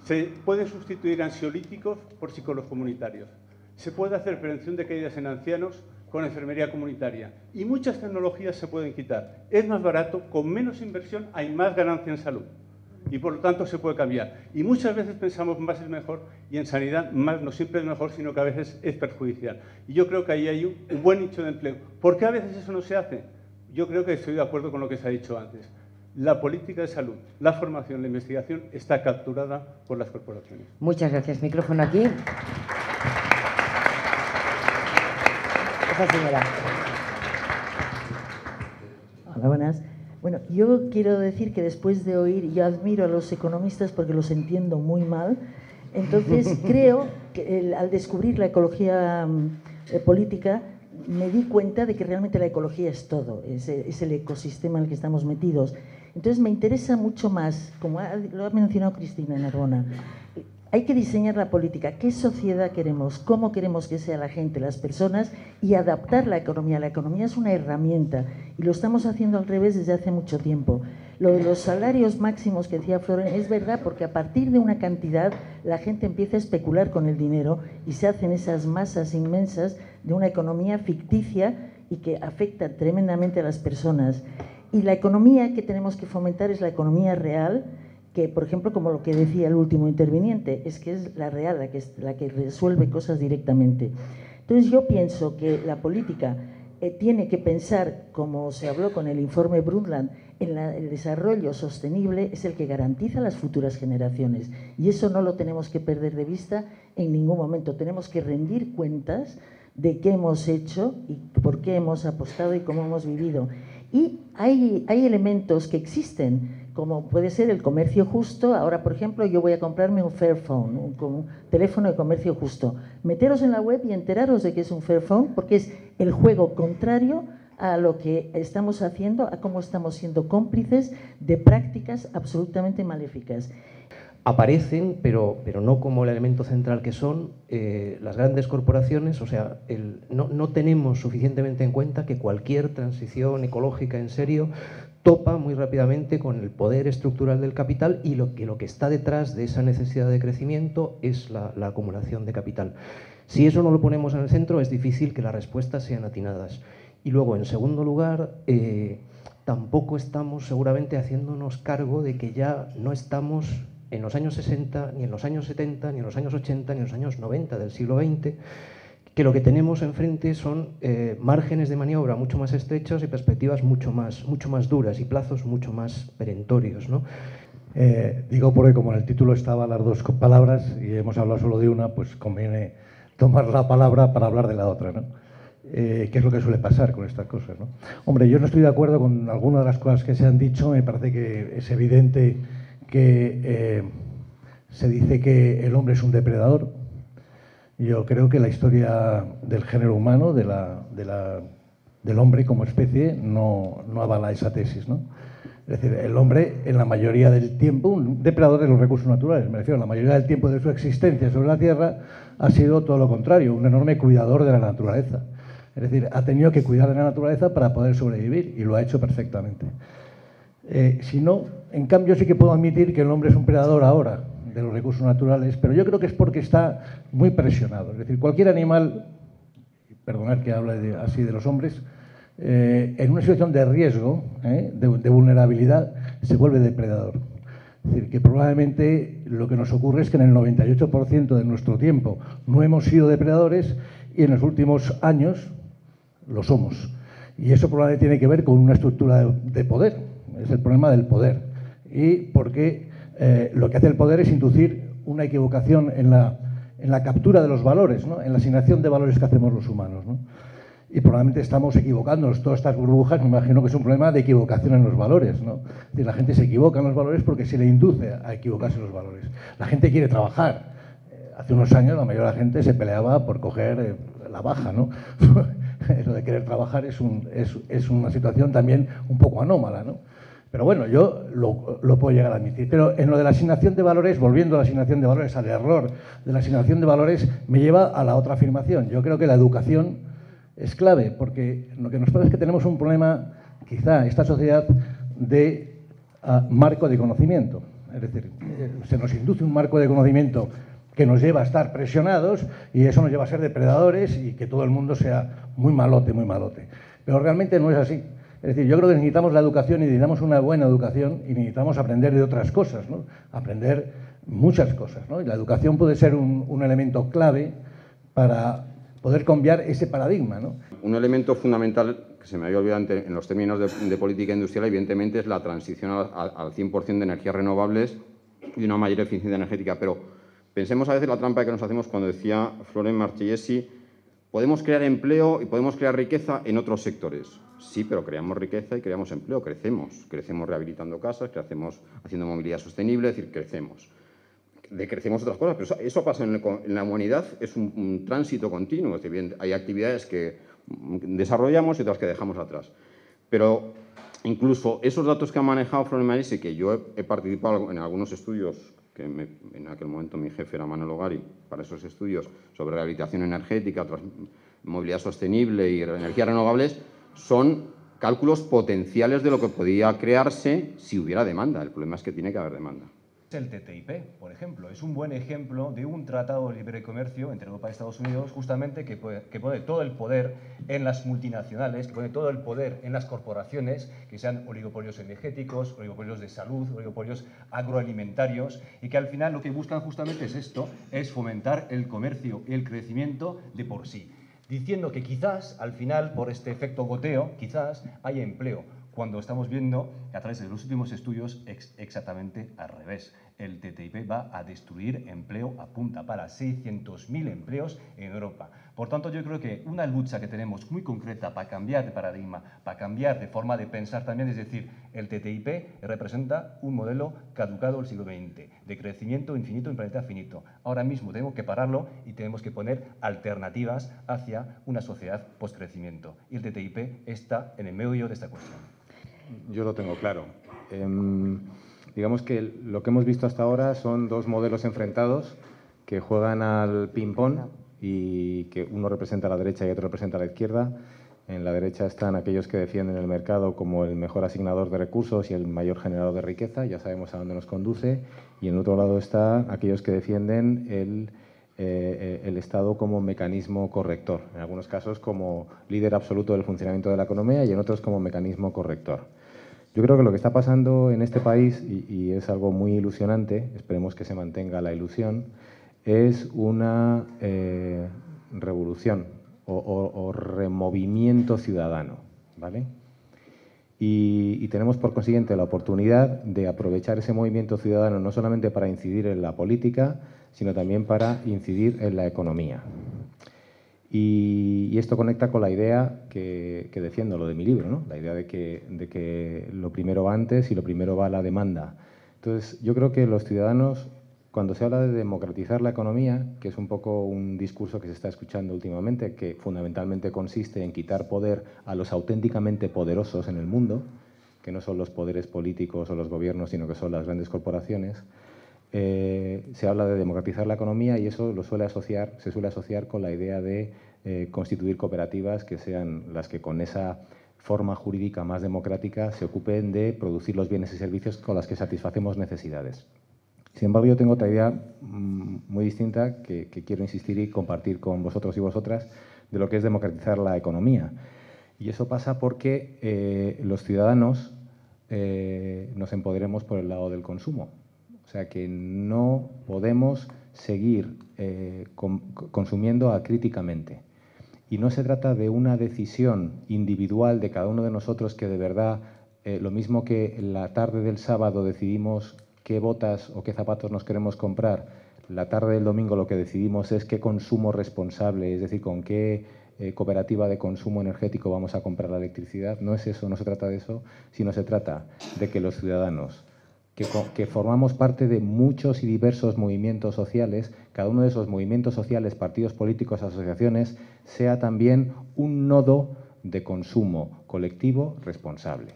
Se pueden sustituir ansiolíticos por psicólogos comunitarios. Se puede hacer prevención de caídas en ancianos con enfermería comunitaria. Y muchas tecnologías se pueden quitar. Es más barato, con menos inversión hay más ganancia en salud. Y por lo tanto se puede cambiar. Y muchas veces pensamos más es mejor y en sanidad más no siempre es mejor, sino que a veces es perjudicial. Y yo creo que ahí hay un buen nicho de empleo. ¿Por qué a veces eso no se hace? Yo creo que estoy de acuerdo con lo que se ha dicho antes. La política de salud, la formación, la investigación está capturada por las corporaciones. Muchas gracias. Micrófono aquí. Esa señora. Hola, buenas. Bueno, yo quiero decir que después de oír, yo admiro a los economistas porque los entiendo muy mal. Entonces, creo que al descubrir la ecología política, me di cuenta de que realmente la ecología es todo, es el ecosistema en el que estamos metidos. Entonces, me interesa mucho más, como lo ha mencionado Cristina Narbona, hay que diseñar la política, qué sociedad queremos, cómo queremos que sea la gente, las personas, y adaptar la economía. La economía es una herramienta y lo estamos haciendo al revés desde hace mucho tiempo. Lo de los salarios máximos que decía Floren es verdad, porque a partir de una cantidad la gente empieza a especular con el dinero y se hacen esas masas inmensas de una economía ficticia y que afecta tremendamente a las personas. Y la economía que tenemos que fomentar es la economía real, que, por ejemplo, como lo que decía el último interviniente, es que es la real, la que resuelve cosas directamente. Entonces, yo pienso que la política tiene que pensar, como se habló con el informe Brundtland, el desarrollo sostenible es el que garantiza las futuras generaciones. Y eso no lo tenemos que perder de vista en ningún momento. Tenemos que rendir cuentas de qué hemos hecho y por qué hemos apostado y cómo hemos vivido. Y hay elementos que existen, como puede ser el comercio justo. Ahora, por ejemplo, yo voy a comprarme un Fairphone, un teléfono de comercio justo. Meteros en la web y enteraros de que es un Fairphone, porque es el juego contrario a lo que estamos haciendo, a cómo estamos siendo cómplices de prácticas absolutamente maléficas. Aparecen, pero no como el elemento central que son las grandes corporaciones. O sea, no tenemos suficientemente en cuenta que cualquier transición ecológica en serio topa muy rápidamente con el poder estructural del capital, y lo que está detrás de esa necesidad de crecimiento es la acumulación de capital. Si eso no lo ponemos en el centro, es difícil que las respuestas sean atinadas. Y luego, en segundo lugar, tampoco estamos seguramente haciéndonos cargo de que ya no estamos en los años 60, ni en los años 70, ni en los años 80, ni en los años 90 del siglo XX, que lo que tenemos enfrente son márgenes de maniobra mucho más estrechos y perspectivas mucho más duras y plazos mucho más perentorios, ¿no? Digo porque como en el título estaban las dos palabras y hemos hablado solo de una, pues conviene tomar la palabra para hablar de la otra, ¿no? ¿Qué es lo que suele pasar con estas cosas, ¿no? Hombre, yo no estoy de acuerdo con algunas de las cosas que se han dicho. Me parece que es evidente que se dice que el hombre es un depredador. Yo creo que la historia del género humano, del hombre como especie, no avala esa tesis, ¿no? Es decir, el hombre, en la mayoría del tiempo, un depredador de los recursos naturales, me refiero, en la mayoría del tiempo de su existencia sobre la Tierra, ha sido todo lo contrario, un enorme cuidador de la naturaleza. Es decir, ha tenido que cuidar de la naturaleza para poder sobrevivir, y lo ha hecho perfectamente. Si no, en cambio, sí que puedo admitir que el hombre es un predador ahora de los recursos naturales, pero yo creo que es porque está muy presionado. Es decir, cualquier animal, perdonad que hable así de los hombres, en una situación de riesgo, de vulnerabilidad, se vuelve depredador. Es decir, que probablemente lo que nos ocurre es que en el 98% de nuestro tiempo no hemos sido depredadores y en los últimos años lo somos. Y eso probablemente tiene que ver con una estructura de poder, es el problema del poder. Y porque lo que hace el poder es inducir una equivocación en la captura de los valores, ¿no? En la asignación de valores que hacemos los humanos, ¿no? Y probablemente estamos equivocándonos. Todas estas burbujas, me imagino que es un problema de equivocación en los valores, ¿no? Es decir, la gente se equivoca en los valores porque se le induce a equivocarse en los valores. La gente quiere trabajar. Hace unos años la mayoría de la gente se peleaba por coger la baja, ¿no? Eso de querer trabajar es una situación también un poco anómala, ¿no? Pero bueno, yo lo puedo llegar a admitir. Pero en lo de la asignación de valores, volviendo a la asignación de valores, al error de la asignación de valores, me lleva a la otra afirmación. Yo creo que la educación es clave, porque lo que nos pasa es que tenemos un problema, quizá, esta sociedad, de marco de conocimiento. Es decir, se nos induce un marco de conocimiento que nos lleva a estar presionados y eso nos lleva a ser depredadores y que todo el mundo sea muy malote, muy malote. Pero realmente no es así. Es decir, yo creo que necesitamos la educación y necesitamos una buena educación y necesitamos aprender de otras cosas, ¿no? Aprender muchas cosas, ¿no? Y la educación puede ser un elemento clave para poder cambiar ese paradigma, ¿no? Un elemento fundamental que se me había olvidado en los términos de política industrial, evidentemente, es la transición al 100% de energías renovables y una mayor eficiencia energética. Pero pensemos a veces la trampa que nos hacemos cuando decía Florent Marchesi, podemos crear empleo y podemos crear riqueza en otros sectores. Sí, pero creamos riqueza y creamos empleo, crecemos. Crecemos rehabilitando casas, crecemos haciendo movilidad sostenible, es decir, crecemos. Decrecemos otras cosas, pero eso pasa en la humanidad, es un tránsito continuo. Es decir, bien, hay actividades que desarrollamos y otras que dejamos atrás. Pero incluso esos datos que ha manejado Florent Marchesi, que yo he participado en algunos estudios, que en aquel momento mi jefe era Manuel Ogari, para esos estudios sobre rehabilitación energética, movilidad sostenible y energías renovables, son cálculos potenciales de lo que podía crearse si hubiera demanda. El problema es que tiene que haber demanda. El TTIP, por ejemplo, es un buen ejemplo de un tratado de libre comercio entre Europa y Estados Unidos, justamente que pone todo el poder en las multinacionales, que pone todo el poder en las corporaciones, que sean oligopolios energéticos, oligopolios de salud, oligopolios agroalimentarios, y que al final lo que buscan justamente es esto, es fomentar el comercio y el crecimiento de por sí, diciendo que quizás, al final, por este efecto goteo, quizás haya empleo, cuando estamos viendo, a través de los últimos estudios, exactamente al revés. El TTIP va a destruir empleo a punta pala, 600.000 empleos en Europa. Por tanto, yo creo que una lucha que tenemos muy concreta para cambiar de paradigma, para cambiar de forma de pensar también, es decir, el TTIP representa un modelo caducado del siglo XX, de crecimiento infinito en planeta finito. Ahora mismo tenemos que pararlo y tenemos que poner alternativas hacia una sociedad post-crecimiento. Y el TTIP está en el medio de esta cuestión. Yo lo tengo claro. Digamos que lo que hemos visto hasta ahora son dos modelos enfrentados que juegan al ping-pong y que uno representa a la derecha y otro representa a la izquierda. En la derecha están aquellos que defienden el mercado como el mejor asignador de recursos y el mayor generador de riqueza, ya sabemos a dónde nos conduce, y en el otro lado están aquellos que defienden el Estado como mecanismo corrector, en algunos casos como líder absoluto del funcionamiento de la economía y en otros como mecanismo corrector. Yo creo que lo que está pasando en este país, y es algo muy ilusionante, esperemos que se mantenga la ilusión, es una revolución o removimiento ciudadano, ¿vale? Y tenemos por consiguiente la oportunidad de aprovechar ese movimiento ciudadano no solamente para incidir en la política, sino también para incidir en la economía. Y esto conecta con la idea que defiendo, lo de mi libro, ¿no? La idea de que lo primero va antes y lo primero va a la demanda. Entonces, yo creo que los ciudadanos, cuando se habla de democratizar la economía, que es un poco un discurso que se está escuchando últimamente, que fundamentalmente consiste en quitar poder a los auténticamente poderosos en el mundo, que no son los poderes políticos o los gobiernos, sino que son las grandes corporaciones, se habla de democratizar la economía y eso se suele asociar con la idea de constituir cooperativas que sean las que con esa forma jurídica más democrática se ocupen de producir los bienes y servicios con las que satisfacemos necesidades. Sin embargo, yo tengo otra idea muy distinta que quiero insistir y compartir con vosotros y vosotras de lo que es democratizar la economía. Y eso pasa porque los ciudadanos nos empoderemos por el lado del consumo. O sea que no podemos seguir consumiendo acríticamente. Y no se trata de una decisión individual de cada uno de nosotros que de verdad, lo mismo que la tarde del sábado decidimos qué botas o qué zapatos nos queremos comprar, la tarde del domingo lo que decidimos es qué consumo responsable, es decir, con qué cooperativa de consumo energético vamos a comprar la electricidad. No es eso, no se trata de eso, sino se trata de que los ciudadanos, que formamos parte de muchos y diversos movimientos sociales, cada uno de esos movimientos sociales, partidos políticos, asociaciones, sea también un nodo de consumo colectivo responsable.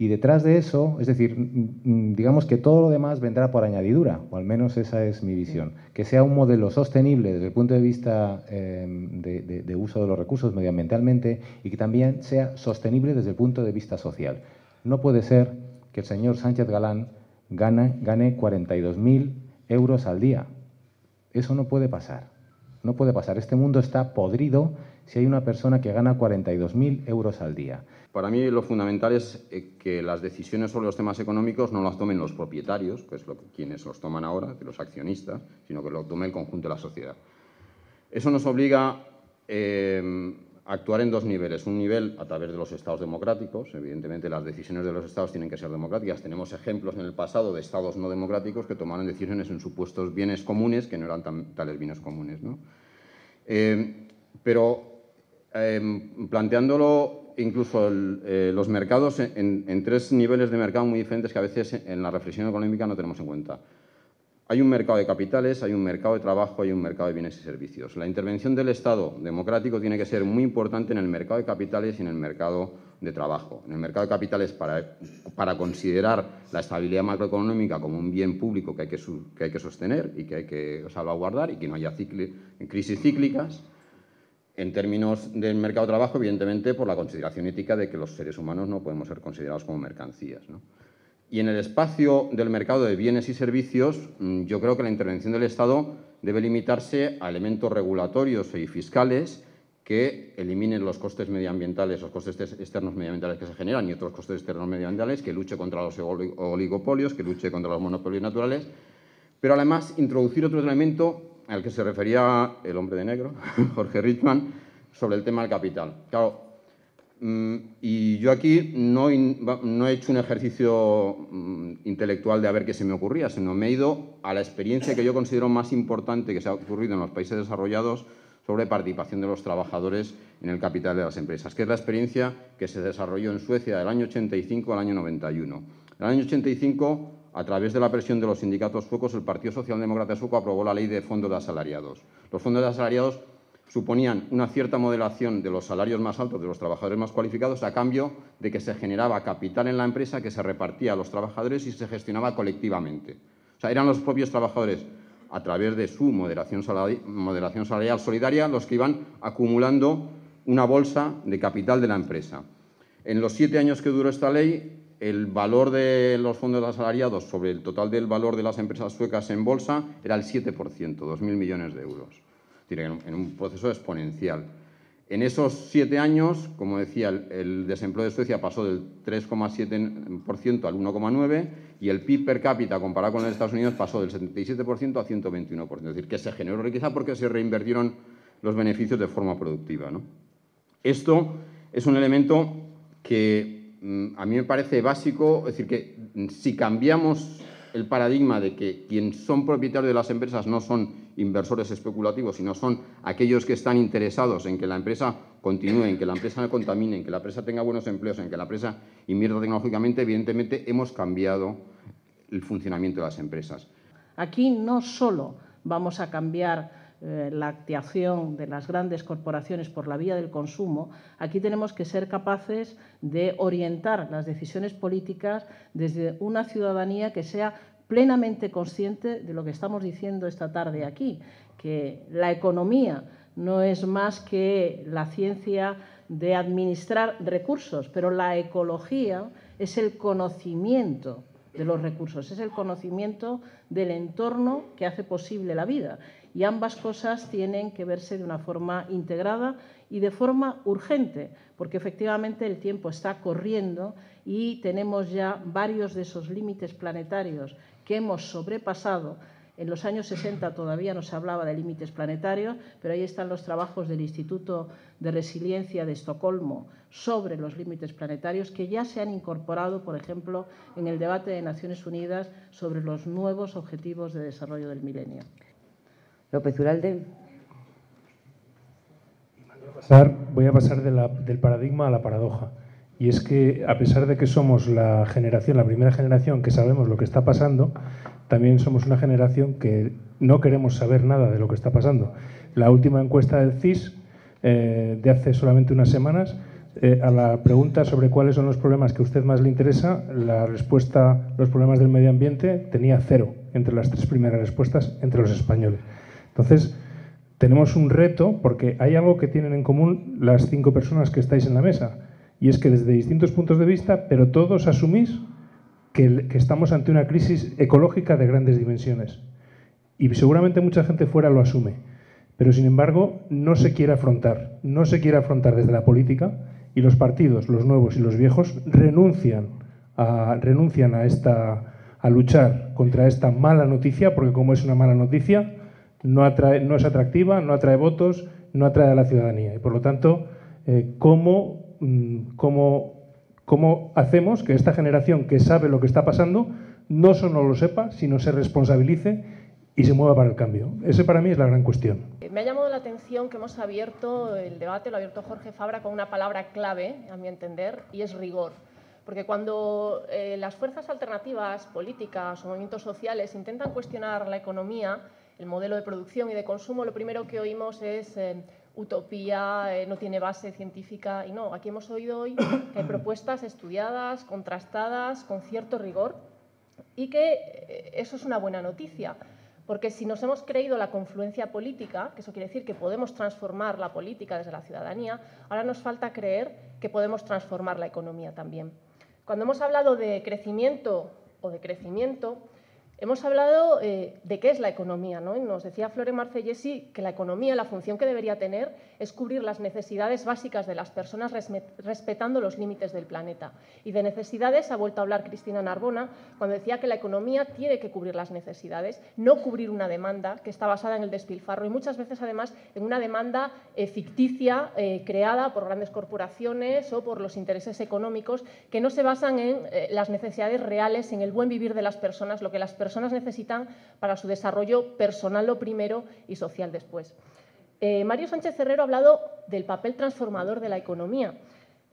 Y detrás de eso, es decir, digamos que todo lo demás vendrá por añadidura, o al menos esa es mi visión, que sea un modelo sostenible desde el punto de vista de uso de los recursos medioambientalmente y que también sea sostenible desde el punto de vista social. No puede ser que el señor Sánchez Galán gane 42.000 euros al día. Eso no puede pasar. No puede pasar. Este mundo está podrido si hay una persona que gana 42.000 euros al día. Para mí lo fundamental es que las decisiones sobre los temas económicos no las tomen los propietarios, que es quienes los toman ahora, que los accionistas, sino que lo tome el conjunto de la sociedad. Eso nos obliga a actuar en dos niveles. Un nivel a través de los estados democráticos. Evidentemente las decisiones de los estados tienen que ser democráticas. Tenemos ejemplos en el pasado de estados no democráticos que tomaron decisiones en supuestos bienes comunes que no eran tales bienes comunes, ¿no? Planteándolo incluso los mercados en tres niveles de mercado muy diferentes que a veces en la reflexión económica no tenemos en cuenta. Hay un mercado de capitales, hay un mercado de trabajo, hay un mercado de bienes y servicios. La intervención del Estado democrático tiene que ser muy importante en el mercado de capitales y en el mercado de trabajo. En el mercado de capitales para considerar la estabilidad macroeconómica como un bien público que hay que sostener y que hay que salvaguardar y que no haya crisis cíclicas. En términos del mercado de trabajo, evidentemente, por la consideración ética de que los seres humanos no podemos ser considerados como mercancías, ¿no? Y en el espacio del mercado de bienes y servicios, yo creo que la intervención del Estado debe limitarse a elementos regulatorios y fiscales que eliminen los costes medioambientales, los costes externos medioambientales que se generan y otros costes externos medioambientales, que luche contra los oligopolios, que luche contra los monopolios naturales, pero además introducir otro elemento al que se refería el hombre de negro, Jorge Richman, sobre el tema del capital. Claro, y yo aquí no he hecho un ejercicio intelectual de a ver qué se me ocurría, sino me he ido a la experiencia que yo considero más importante que se ha ocurrido en los países desarrollados sobre participación de los trabajadores en el capital de las empresas, que es la experiencia que se desarrolló en Suecia del año 85 al año 91. En el año 85, a través de la presión de los sindicatos suecos, el Partido Socialdemócrata sueco aprobó la ley de fondos de asalariados. Los fondos de asalariados suponían una cierta modelación de los salarios más altos de los trabajadores más cualificados a cambio de que se generaba capital en la empresa que se repartía a los trabajadores y se gestionaba colectivamente. O sea, eran los propios trabajadores, a través de su moderación salarial solidaria, los que iban acumulando una bolsa de capital de la empresa. En los 7 años que duró esta ley, el valor de los fondos asalariados sobre el total del valor de las empresas suecas en bolsa era el 7%, 2.000 millones de euros. Es decir, en un proceso exponencial. En esos 7 años, como decía, el desempleo de Suecia pasó del 3,7% al 1,9% y el PIB per cápita, comparado con el de Estados Unidos, pasó del 77% a 121%. Es decir, que se generó riqueza porque se reinvirtieron los beneficios de forma productiva, ¿no? Esto es un elemento que a mí me parece básico, es decir, que si cambiamos el paradigma de que quienes son propietarios de las empresas no son inversores especulativos, sino son aquellos que están interesados en que la empresa continúe, en que la empresa no contamine, en que la empresa tenga buenos empleos, en que la empresa invierta tecnológicamente, evidentemente hemos cambiado el funcionamiento de las empresas. Aquí no solo vamos a cambiar la actuación de las grandes corporaciones por la vía del consumo, aquí tenemos que ser capaces de orientar las decisiones políticas desde una ciudadanía que sea plenamente consciente de lo que estamos diciendo esta tarde aquí, que la economía no es más que la ciencia de administrar recursos, pero la ecología es el conocimiento de los recursos, es el conocimiento del entorno que hace posible la vida. y ambas cosas tienen que verse de una forma integrada y de forma urgente, porque efectivamente el tiempo está corriendo y tenemos ya varios de esos límites planetarios que hemos sobrepasado. En los años 60 todavía no se hablaba de límites planetarios, pero ahí están los trabajos del Instituto de Resiliencia de Estocolmo sobre los límites planetarios, que ya se han incorporado, por ejemplo, en el debate de Naciones Unidas sobre los nuevos objetivos de desarrollo del milenio. López Uralde. Voy a pasar del paradigma a la paradoja. Y es que, a pesar de que somos la primera generación que sabemos lo que está pasando, también somos una generación que no queremos saber nada de lo que está pasando. La última encuesta del CIS, de hace solamente unas semanas, a la pregunta sobre cuáles son los problemas que a usted más le interesa, la respuesta, los problemas del medio ambiente, tenía 0 entre las 3 primeras respuestas entre los españoles. Entonces, tenemos un reto, porque hay algo que tienen en común las 5 personas que estáis en la mesa, y es que desde distintos puntos de vista, pero todos asumís que estamos ante una crisis ecológica de grandes dimensiones. Y seguramente mucha gente fuera lo asume, pero sin embargo no se quiere afrontar desde la política, y los partidos, los nuevos y los viejos, renuncian a luchar contra esta mala noticia, porque como es una mala noticia, no es atractiva, no atrae votos, no atrae a la ciudadanía. Y por lo tanto, ¿cómo hacemos que esta generación que sabe lo que está pasando no solo lo sepa, sino se responsabilice y se mueva para el cambio? Ese para mí es la gran cuestión. Me ha llamado la atención que hemos abierto el debate, lo ha abierto Jorge Fabra, con una palabra clave, a mi entender, y es rigor. Porque cuando las fuerzas alternativas políticas o movimientos sociales intentan cuestionar la economía, el modelo de producción y de consumo, lo primero que oímos es utopía, no tiene base científica. Y no, aquí hemos oído hoy que hay propuestas estudiadas, contrastadas, con cierto rigor, y que eso es una buena noticia. Porque si nos hemos creído la confluencia política, que eso quiere decir que podemos transformar la política desde la ciudadanía, ahora nos falta creer que podemos transformar la economía también. Cuando hemos hablado de crecimiento o de crecimiento, hemos hablado de qué es la economía, ¿no? Nos decía Florent Marcellesi que la economía, la función que debería tener es cubrir las necesidades básicas de las personas respetando los límites del planeta. Y de necesidades ha vuelto a hablar Cristina Narbona cuando decía que la economía tiene que cubrir las necesidades, no cubrir una demanda que está basada en el despilfarro y muchas veces además en una demanda ficticia creada por grandes corporaciones o por los intereses económicos que no se basan en las necesidades reales, en el buen vivir de las personas, lo que las personas necesitan para su desarrollo personal lo primero y social después. Mario Sánchez Cerrero ha hablado del papel transformador de la economía,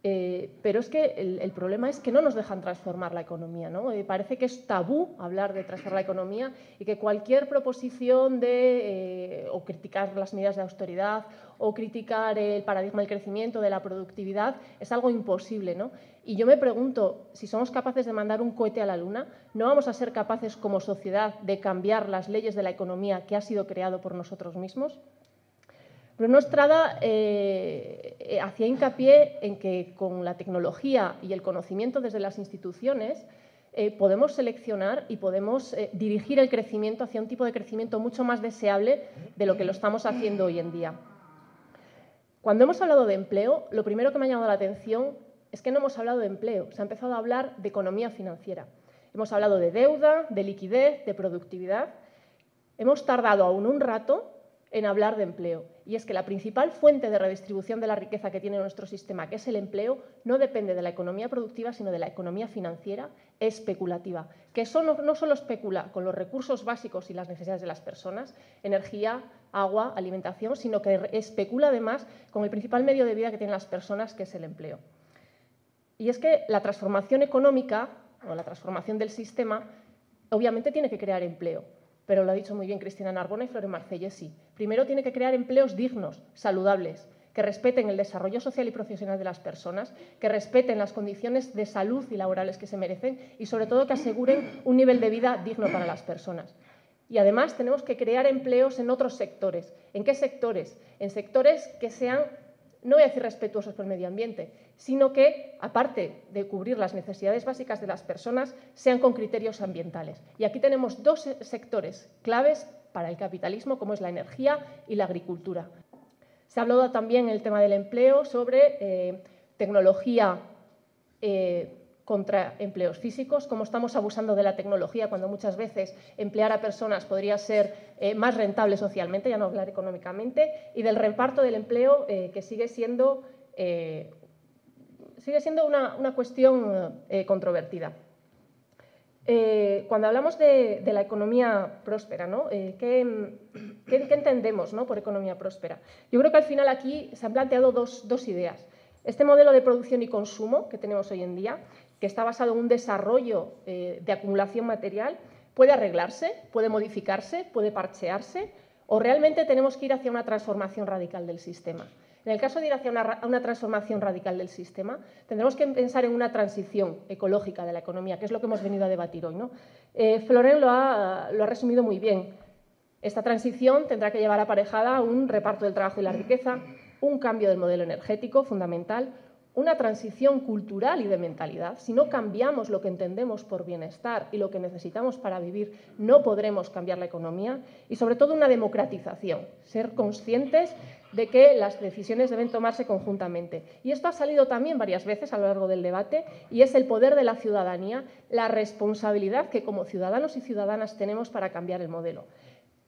pero es que el problema es que no nos dejan transformar la economía, ¿no? Parece que es tabú hablar de transformar la economía y que cualquier proposición de o criticar las medidas de austeridad o criticar el paradigma del crecimiento, de la productividad, es algo imposible, ¿no? Y yo me pregunto, si somos capaces de mandar un cohete a la Luna, ¿no vamos a ser capaces como sociedad de cambiar las leyes de la economía que ha sido creado por nosotros mismos? Bruno Estrada hacía hincapié en que con la tecnología y el conocimiento desde las instituciones podemos seleccionar y podemos dirigir el crecimiento hacia un tipo de crecimiento mucho más deseable de lo que lo estamos haciendo hoy en día. Cuando hemos hablado de empleo, lo primero que me ha llamado la atención es que no hemos hablado de empleo, se ha empezado a hablar de economía financiera. Hemos hablado de deuda, de liquidez, de productividad. Hemos tardado aún un rato en hablar de empleo. Y es que la principal fuente de redistribución de la riqueza que tiene nuestro sistema, que es el empleo, no depende de la economía productiva, sino de la economía financiera especulativa, que eso no solo especula con los recursos básicos y las necesidades de las personas, energía, agua, alimentación, sino que especula además con el principal medio de vida que tienen las personas, que es el empleo. Y es que la transformación económica o la transformación del sistema obviamente tiene que crear empleo, pero lo ha dicho muy bien Cristina Narbona y Florent Marcellesi. Primero tiene que crear empleos dignos, saludables, que respeten el desarrollo social y profesional de las personas, que respeten las condiciones de salud y laborales que se merecen y sobre todo que aseguren un nivel de vida digno para las personas. Y además tenemos que crear empleos en otros sectores. ¿En qué sectores? En sectores que sean, no voy a decir respetuosos con el medio ambiente, sino que, aparte de cubrir las necesidades básicas de las personas, sean con criterios ambientales. Y aquí tenemos dos sectores claves para el capitalismo, como es la energía y la agricultura. Se ha hablado también en el tema del empleo sobre tecnología contra empleos físicos, cómo estamos abusando de la tecnología cuando muchas veces emplear a personas podría ser más rentable socialmente, ya no hablar económicamente, y del reparto del empleo que sigue siendo una cuestión controvertida. Cuando hablamos de la economía próspera, ¿no? ¿Qué entendemos, ¿no?, por economía próspera? Yo creo que al final aquí se han planteado dos ideas. Este modelo de producción y consumo que tenemos hoy en día, que está basado en un desarrollo de acumulación material, puede arreglarse, puede modificarse, puede parchearse, o realmente tenemos que ir hacia una transformación radical del sistema. En el caso de ir hacia una transformación radical del sistema, tendremos que pensar en una transición ecológica de la economía, que es lo que hemos venido a debatir hoy, ¿no? Florent lo ha resumido muy bien. Esta transición tendrá que llevar aparejada un reparto del trabajo y la riqueza, un cambio del modelo energético fundamental, una transición cultural y de mentalidad. Si no cambiamos lo que entendemos por bienestar y lo que necesitamos para vivir, no podremos cambiar la economía. Y sobre todo una democratización, ser conscientes de que las decisiones deben tomarse conjuntamente. Y esto ha salido también varias veces a lo largo del debate, y es el poder de la ciudadanía, la responsabilidad que como ciudadanos y ciudadanas tenemos para cambiar el modelo,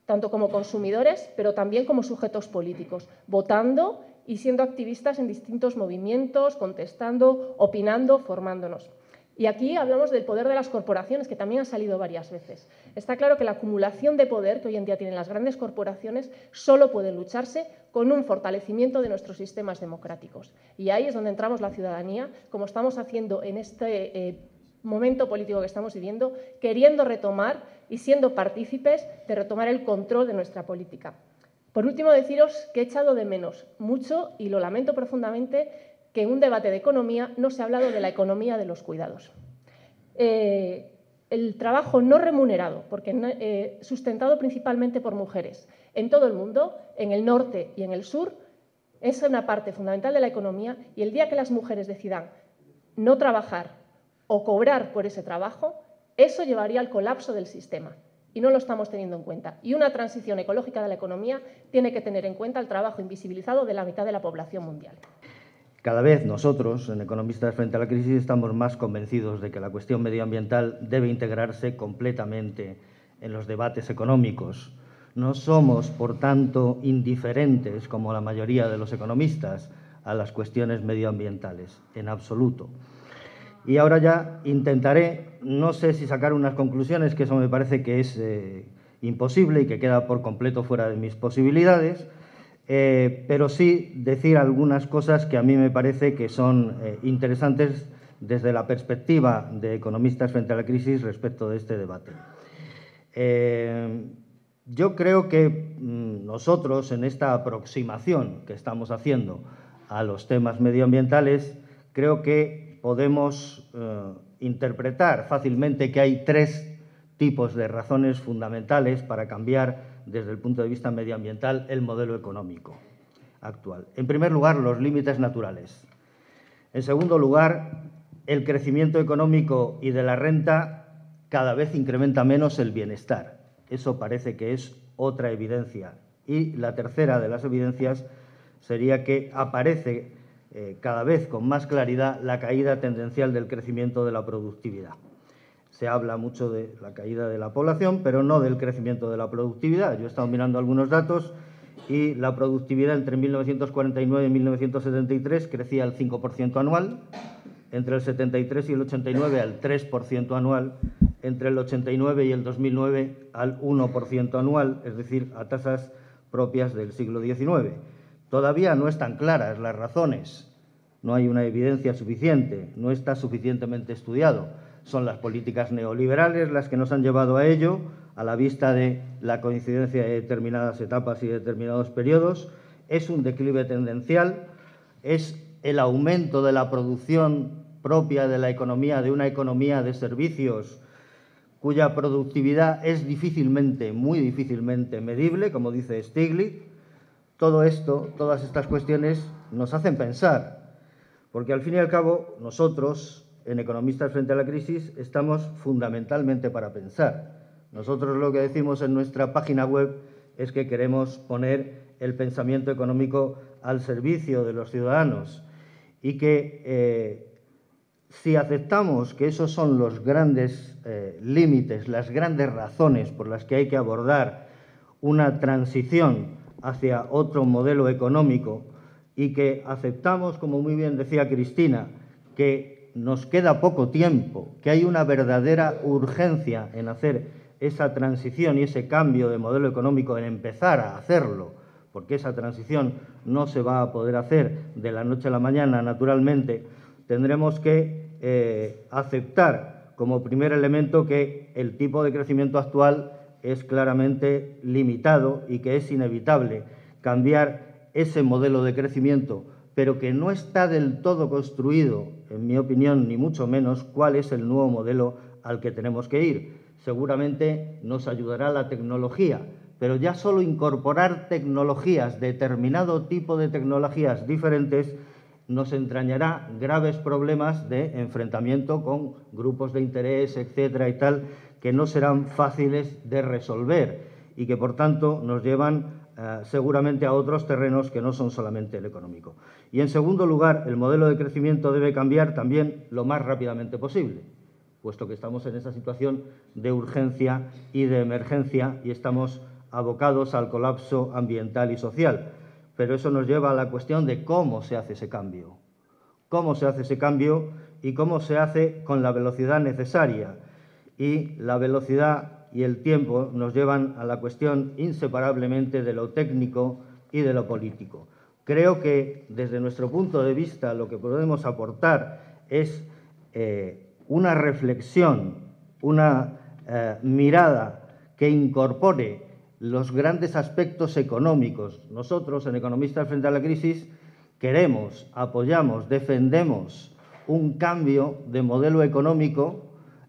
tanto como consumidores, pero también como sujetos políticos, votando y siendo activistas en distintos movimientos, contestando, opinando, formándonos. Y aquí hablamos del poder de las corporaciones, que también ha salido varias veces. Está claro que la acumulación de poder que hoy en día tienen las grandes corporaciones solo puede lucharse con un fortalecimiento de nuestros sistemas democráticos. Y ahí es donde entramos la ciudadanía, como estamos haciendo en este momento político que estamos viviendo, queriendo retomar y siendo partícipes de retomar el control de nuestra política. Por último, deciros que he echado de menos mucho, y lo lamento profundamente, que en un debate de economía no se ha hablado de la economía de los cuidados. El trabajo no remunerado, porque sustentado principalmente por mujeres en todo el mundo, en el norte y en el sur, es una parte fundamental de la economía, y el día que las mujeres decidan no trabajar o cobrar por ese trabajo, eso llevaría al colapso del sistema. Y no lo estamos teniendo en cuenta. Y una transición ecológica de la economía tiene que tener en cuenta el trabajo invisibilizado de la mitad de la población mundial. Cada vez nosotros, en Economistas frente a la crisis, estamos más convencidos de que la cuestión medioambiental debe integrarse completamente en los debates económicos. No somos, por tanto, indiferentes, como la mayoría de los economistas, a las cuestiones medioambientales, en absoluto. Y ahora ya intentaré, no sé si sacar unas conclusiones, que eso me parece que es imposible y que queda por completo fuera de mis posibilidades, pero sí decir algunas cosas que a mí me parece que son interesantes desde la perspectiva de Economistas frente a la crisis respecto de este debate. Yo creo que nosotros, en esta aproximación que estamos haciendo a los temas medioambientales, creo que podemos interpretar fácilmente que hay tres tipos de razones fundamentales para cambiar desde el punto de vista medioambiental el modelo económico actual. En primer lugar, los límites naturales. En segundo lugar, el crecimiento económico y de la renta cada vez incrementa menos el bienestar. Eso parece que es otra evidencia. Y la tercera de las evidencias sería que aparece cada vez con más claridad la caída tendencial del crecimiento de la productividad. Se habla mucho de la caída de la población, pero no del crecimiento de la productividad. Yo he estado mirando algunos datos y la productividad entre 1949 y 1973 crecía al 5% anual, entre el 73 y el 89 al 3% anual, entre el 89 y el 2009 al 1% anual, es decir, a tasas propias del siglo XIX. Todavía no están claras las razones, no hay una evidencia suficiente, no está suficientemente estudiado. Son las políticas neoliberales las que nos han llevado a ello, a la vista de la coincidencia de determinadas etapas y determinados periodos. Es un declive tendencial, es el aumento de la producción propia de la economía, de una economía de servicios, cuya productividad es difícilmente, muy difícilmente medible, como dice Stiglitz. Todo esto, todas estas cuestiones nos hacen pensar, porque al fin y al cabo nosotros, en Economistas frente a la crisis, estamos fundamentalmente para pensar. Nosotros lo que decimos en nuestra página web es que queremos poner el pensamiento económico al servicio de los ciudadanos y que si aceptamos que esos son los grandes límites, las grandes razones por las que hay que abordar una transición hacia otro modelo económico y que aceptamos, como muy bien decía Cristina, que nos queda poco tiempo, que hay una verdadera urgencia en hacer esa transición y ese cambio de modelo económico, en empezar a hacerlo, porque esa transición no se va a poder hacer de la noche a la mañana, naturalmente, tendremos que aceptar como primer elemento que el tipo de crecimiento actual es claramente limitado y que es inevitable cambiar ese modelo de crecimiento, pero que no está del todo construido, en mi opinión, ni mucho menos, cuál es el nuevo modelo al que tenemos que ir. Seguramente nos ayudará la tecnología, pero ya solo incorporar tecnologías, determinado tipo de tecnologías diferentes, nos entrañará graves problemas de enfrentamiento con grupos de interés, etcétera y tal, que no serán fáciles de resolver y que, por tanto, nos llevan seguramente a otros terrenos que no son solamente el económico. Y, en segundo lugar, el modelo de crecimiento debe cambiar también lo más rápidamente posible, puesto que estamos en esa situación de urgencia y de emergencia y estamos abocados al colapso ambiental y social. Pero eso nos lleva a la cuestión de cómo se hace ese cambio. Cómo se hace ese cambio y cómo se hace con la velocidad necesaria. Y la velocidad y el tiempo nos llevan a la cuestión inseparablemente de lo técnico y de lo político. Creo que, desde nuestro punto de vista, lo que podemos aportar es una reflexión, una mirada que incorpore los grandes aspectos económicos. Nosotros, en Economistas frente a la crisis, queremos, apoyamos, defendemos un cambio de modelo económico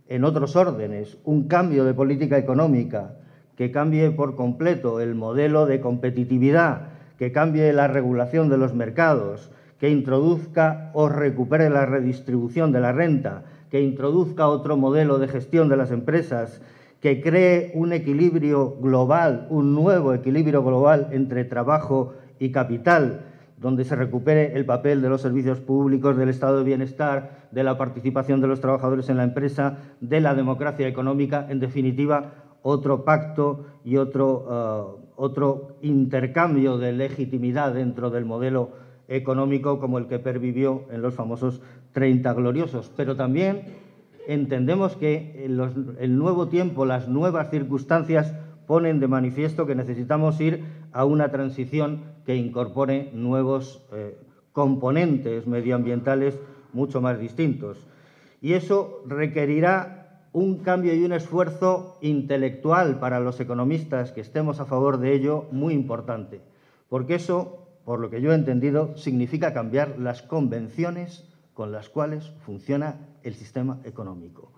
en otros órdenes, un cambio de política económica que cambie por completo el modelo de competitividad, que cambie la regulación de los mercados, que introduzca o recupere la redistribución de la renta, que introduzca otro modelo de gestión de las empresas, que cree un equilibrio global, un nuevo equilibrio global entre trabajo y capital, donde se recupere el papel de los servicios públicos, del estado de bienestar, de la participación de los trabajadores en la empresa, de la democracia económica, en definitiva, otro pacto y otro intercambio de legitimidad dentro del modelo económico como el que pervivió en los famosos 30 gloriosos. Pero también entendemos que el nuevo tiempo, las nuevas circunstancias ponen de manifiesto que necesitamos ir a una transición que incorpore nuevos componentes medioambientales mucho más distintos. Y eso requerirá un cambio y un esfuerzo intelectual para los economistas que estemos a favor de ello muy importante, porque eso, por lo que yo he entendido, significa cambiar las convenciones con las cuales funciona el sistema económico.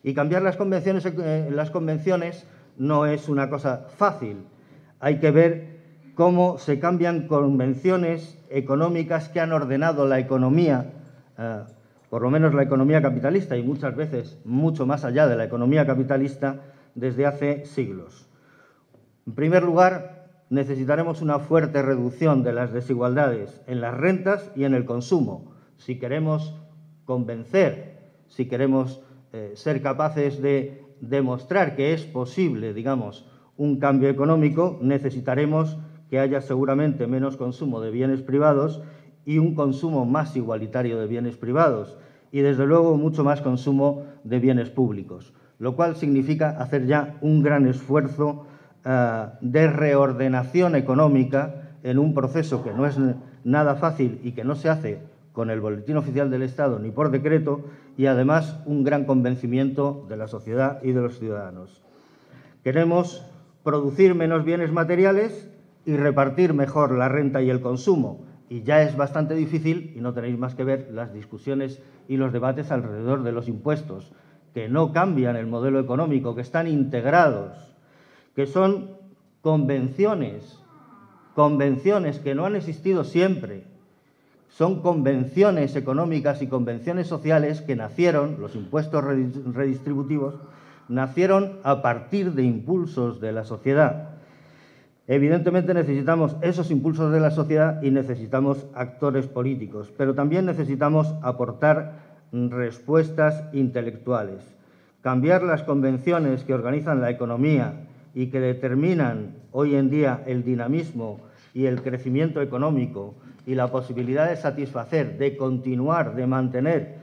Y cambiar las convenciones no es una cosa fácil. Hay que ver cómo se cambian convenciones económicas que han ordenado la economía, por lo menos la economía capitalista, y muchas veces mucho más allá de la economía capitalista, desde hace siglos. En primer lugar, necesitaremos una fuerte reducción de las desigualdades en las rentas y en el consumo, si queremos convencer, si queremos ser capaces de demostrar que es posible, digamos, un cambio económico, necesitaremos que haya seguramente menos consumo de bienes privados y un consumo más igualitario de bienes privados y, desde luego, mucho más consumo de bienes públicos, lo cual significa hacer ya un gran esfuerzo de reordenación económica en un proceso que no es nada fácil y que no se hace con el Boletín Oficial del Estado ni por decreto, y además un gran convencimiento de la sociedad y de los ciudadanos. Queremos producir menos bienes materiales y repartir mejor la renta y el consumo, y ya es bastante difícil, y no tenéis más que ver las discusiones y los debates alrededor de los impuestos, que no cambian el modelo económico, que están integrados, que son convenciones que no han existido siempre. Son convenciones económicas y convenciones sociales que nacieron, los impuestos redistributivos, nacieron a partir de impulsos de la sociedad. Evidentemente necesitamos esos impulsos de la sociedad y necesitamos actores políticos, pero también necesitamos aportar respuestas intelectuales. Cambiar las convenciones que organizan la economía y que determinan hoy en día el dinamismo y el crecimiento económico y la posibilidad de satisfacer, de continuar, de mantener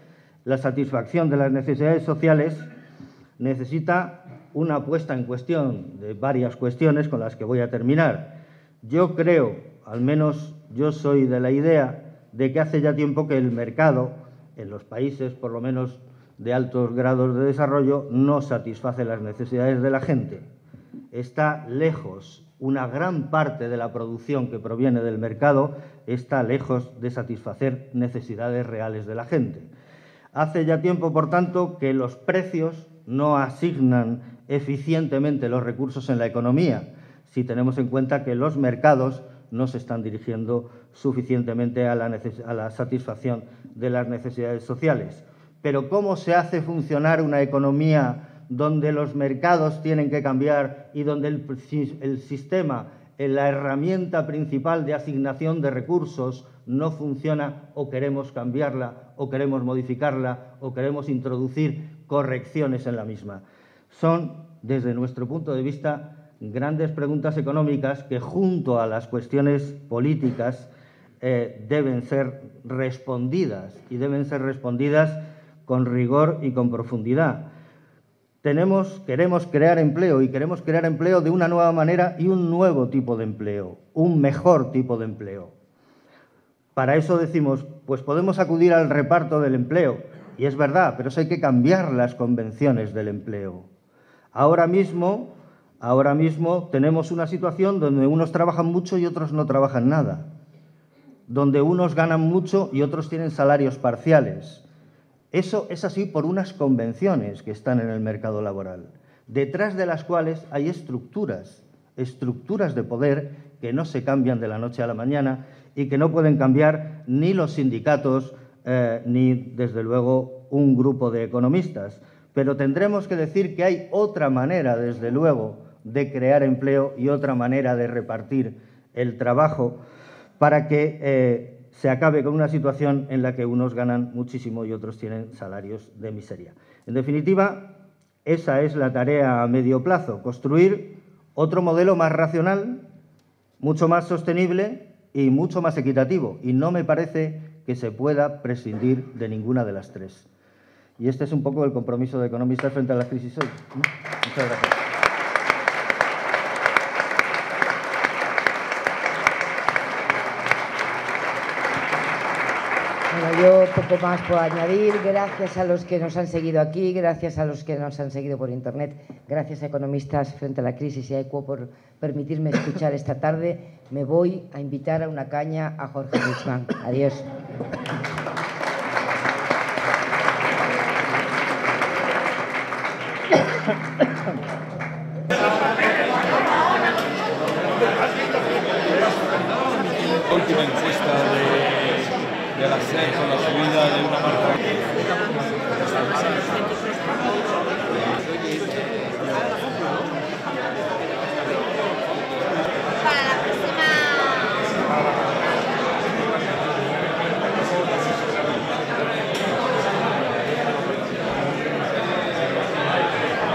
la satisfacción de las necesidades sociales, necesita una puesta en cuestión de varias cuestiones con las que voy a terminar. Yo creo, al menos yo soy de la idea, de que hace ya tiempo que el mercado, en los países por lo menos de altos grados de desarrollo, no satisface las necesidades de la gente. Está lejos, una gran parte de la producción que proviene del mercado está lejos de satisfacer necesidades reales de la gente. Hace ya tiempo, por tanto, que los precios no asignan eficientemente los recursos en la economía, si tenemos en cuenta que los mercados no se están dirigiendo suficientemente a la satisfacción de las necesidades sociales. Pero ¿cómo se hace funcionar una economía donde los mercados tienen que cambiar y donde el sistema, la herramienta principal de asignación de recursos no funciona, o queremos cambiarla, o queremos modificarla, o queremos introducir correcciones en la misma? Son, desde nuestro punto de vista, grandes preguntas económicas que, junto a las cuestiones políticas, deben ser respondidas, y deben ser respondidas con rigor y con profundidad. Queremos crear empleo, y queremos crear empleo de una nueva manera y un nuevo tipo de empleo, un mejor tipo de empleo. Para eso decimos, pues podemos acudir al reparto del empleo, y es verdad, pero eso hay que cambiar las convenciones del empleo. Ahora mismo tenemos una situación donde unos trabajan mucho y otros no trabajan nada, donde unos ganan mucho y otros tienen salarios parciales. Eso es así por unas convenciones que están en el mercado laboral, detrás de las cuales hay estructuras de poder que no se cambian de la noche a la mañana y que no pueden cambiar ni los sindicatos ni, desde luego, un grupo de economistas. Pero tendremos que decir que hay otra manera, desde luego, de crear empleo y otra manera de repartir el trabajo para que se acabe con una situación en la que unos ganan muchísimo y otros tienen salarios de miseria. En definitiva, esa es la tarea a medio plazo, construir otro modelo más racional, mucho más sostenible y mucho más equitativo. Y no me parece que se pueda prescindir de ninguna de las tres. Y este es un poco el compromiso de economistas frente a la crisis hoy. Muchas gracias. Bueno, yo poco más puedo añadir. Gracias a los que nos han seguido aquí, gracias a los que nos han seguido por internet, gracias a Economistas frente a la crisis y a ECUO por permitirme escuchar esta tarde. Me voy a invitar a una caña a Jorge Richman. Adiós. Última encuesta de la SER con la subida de una marca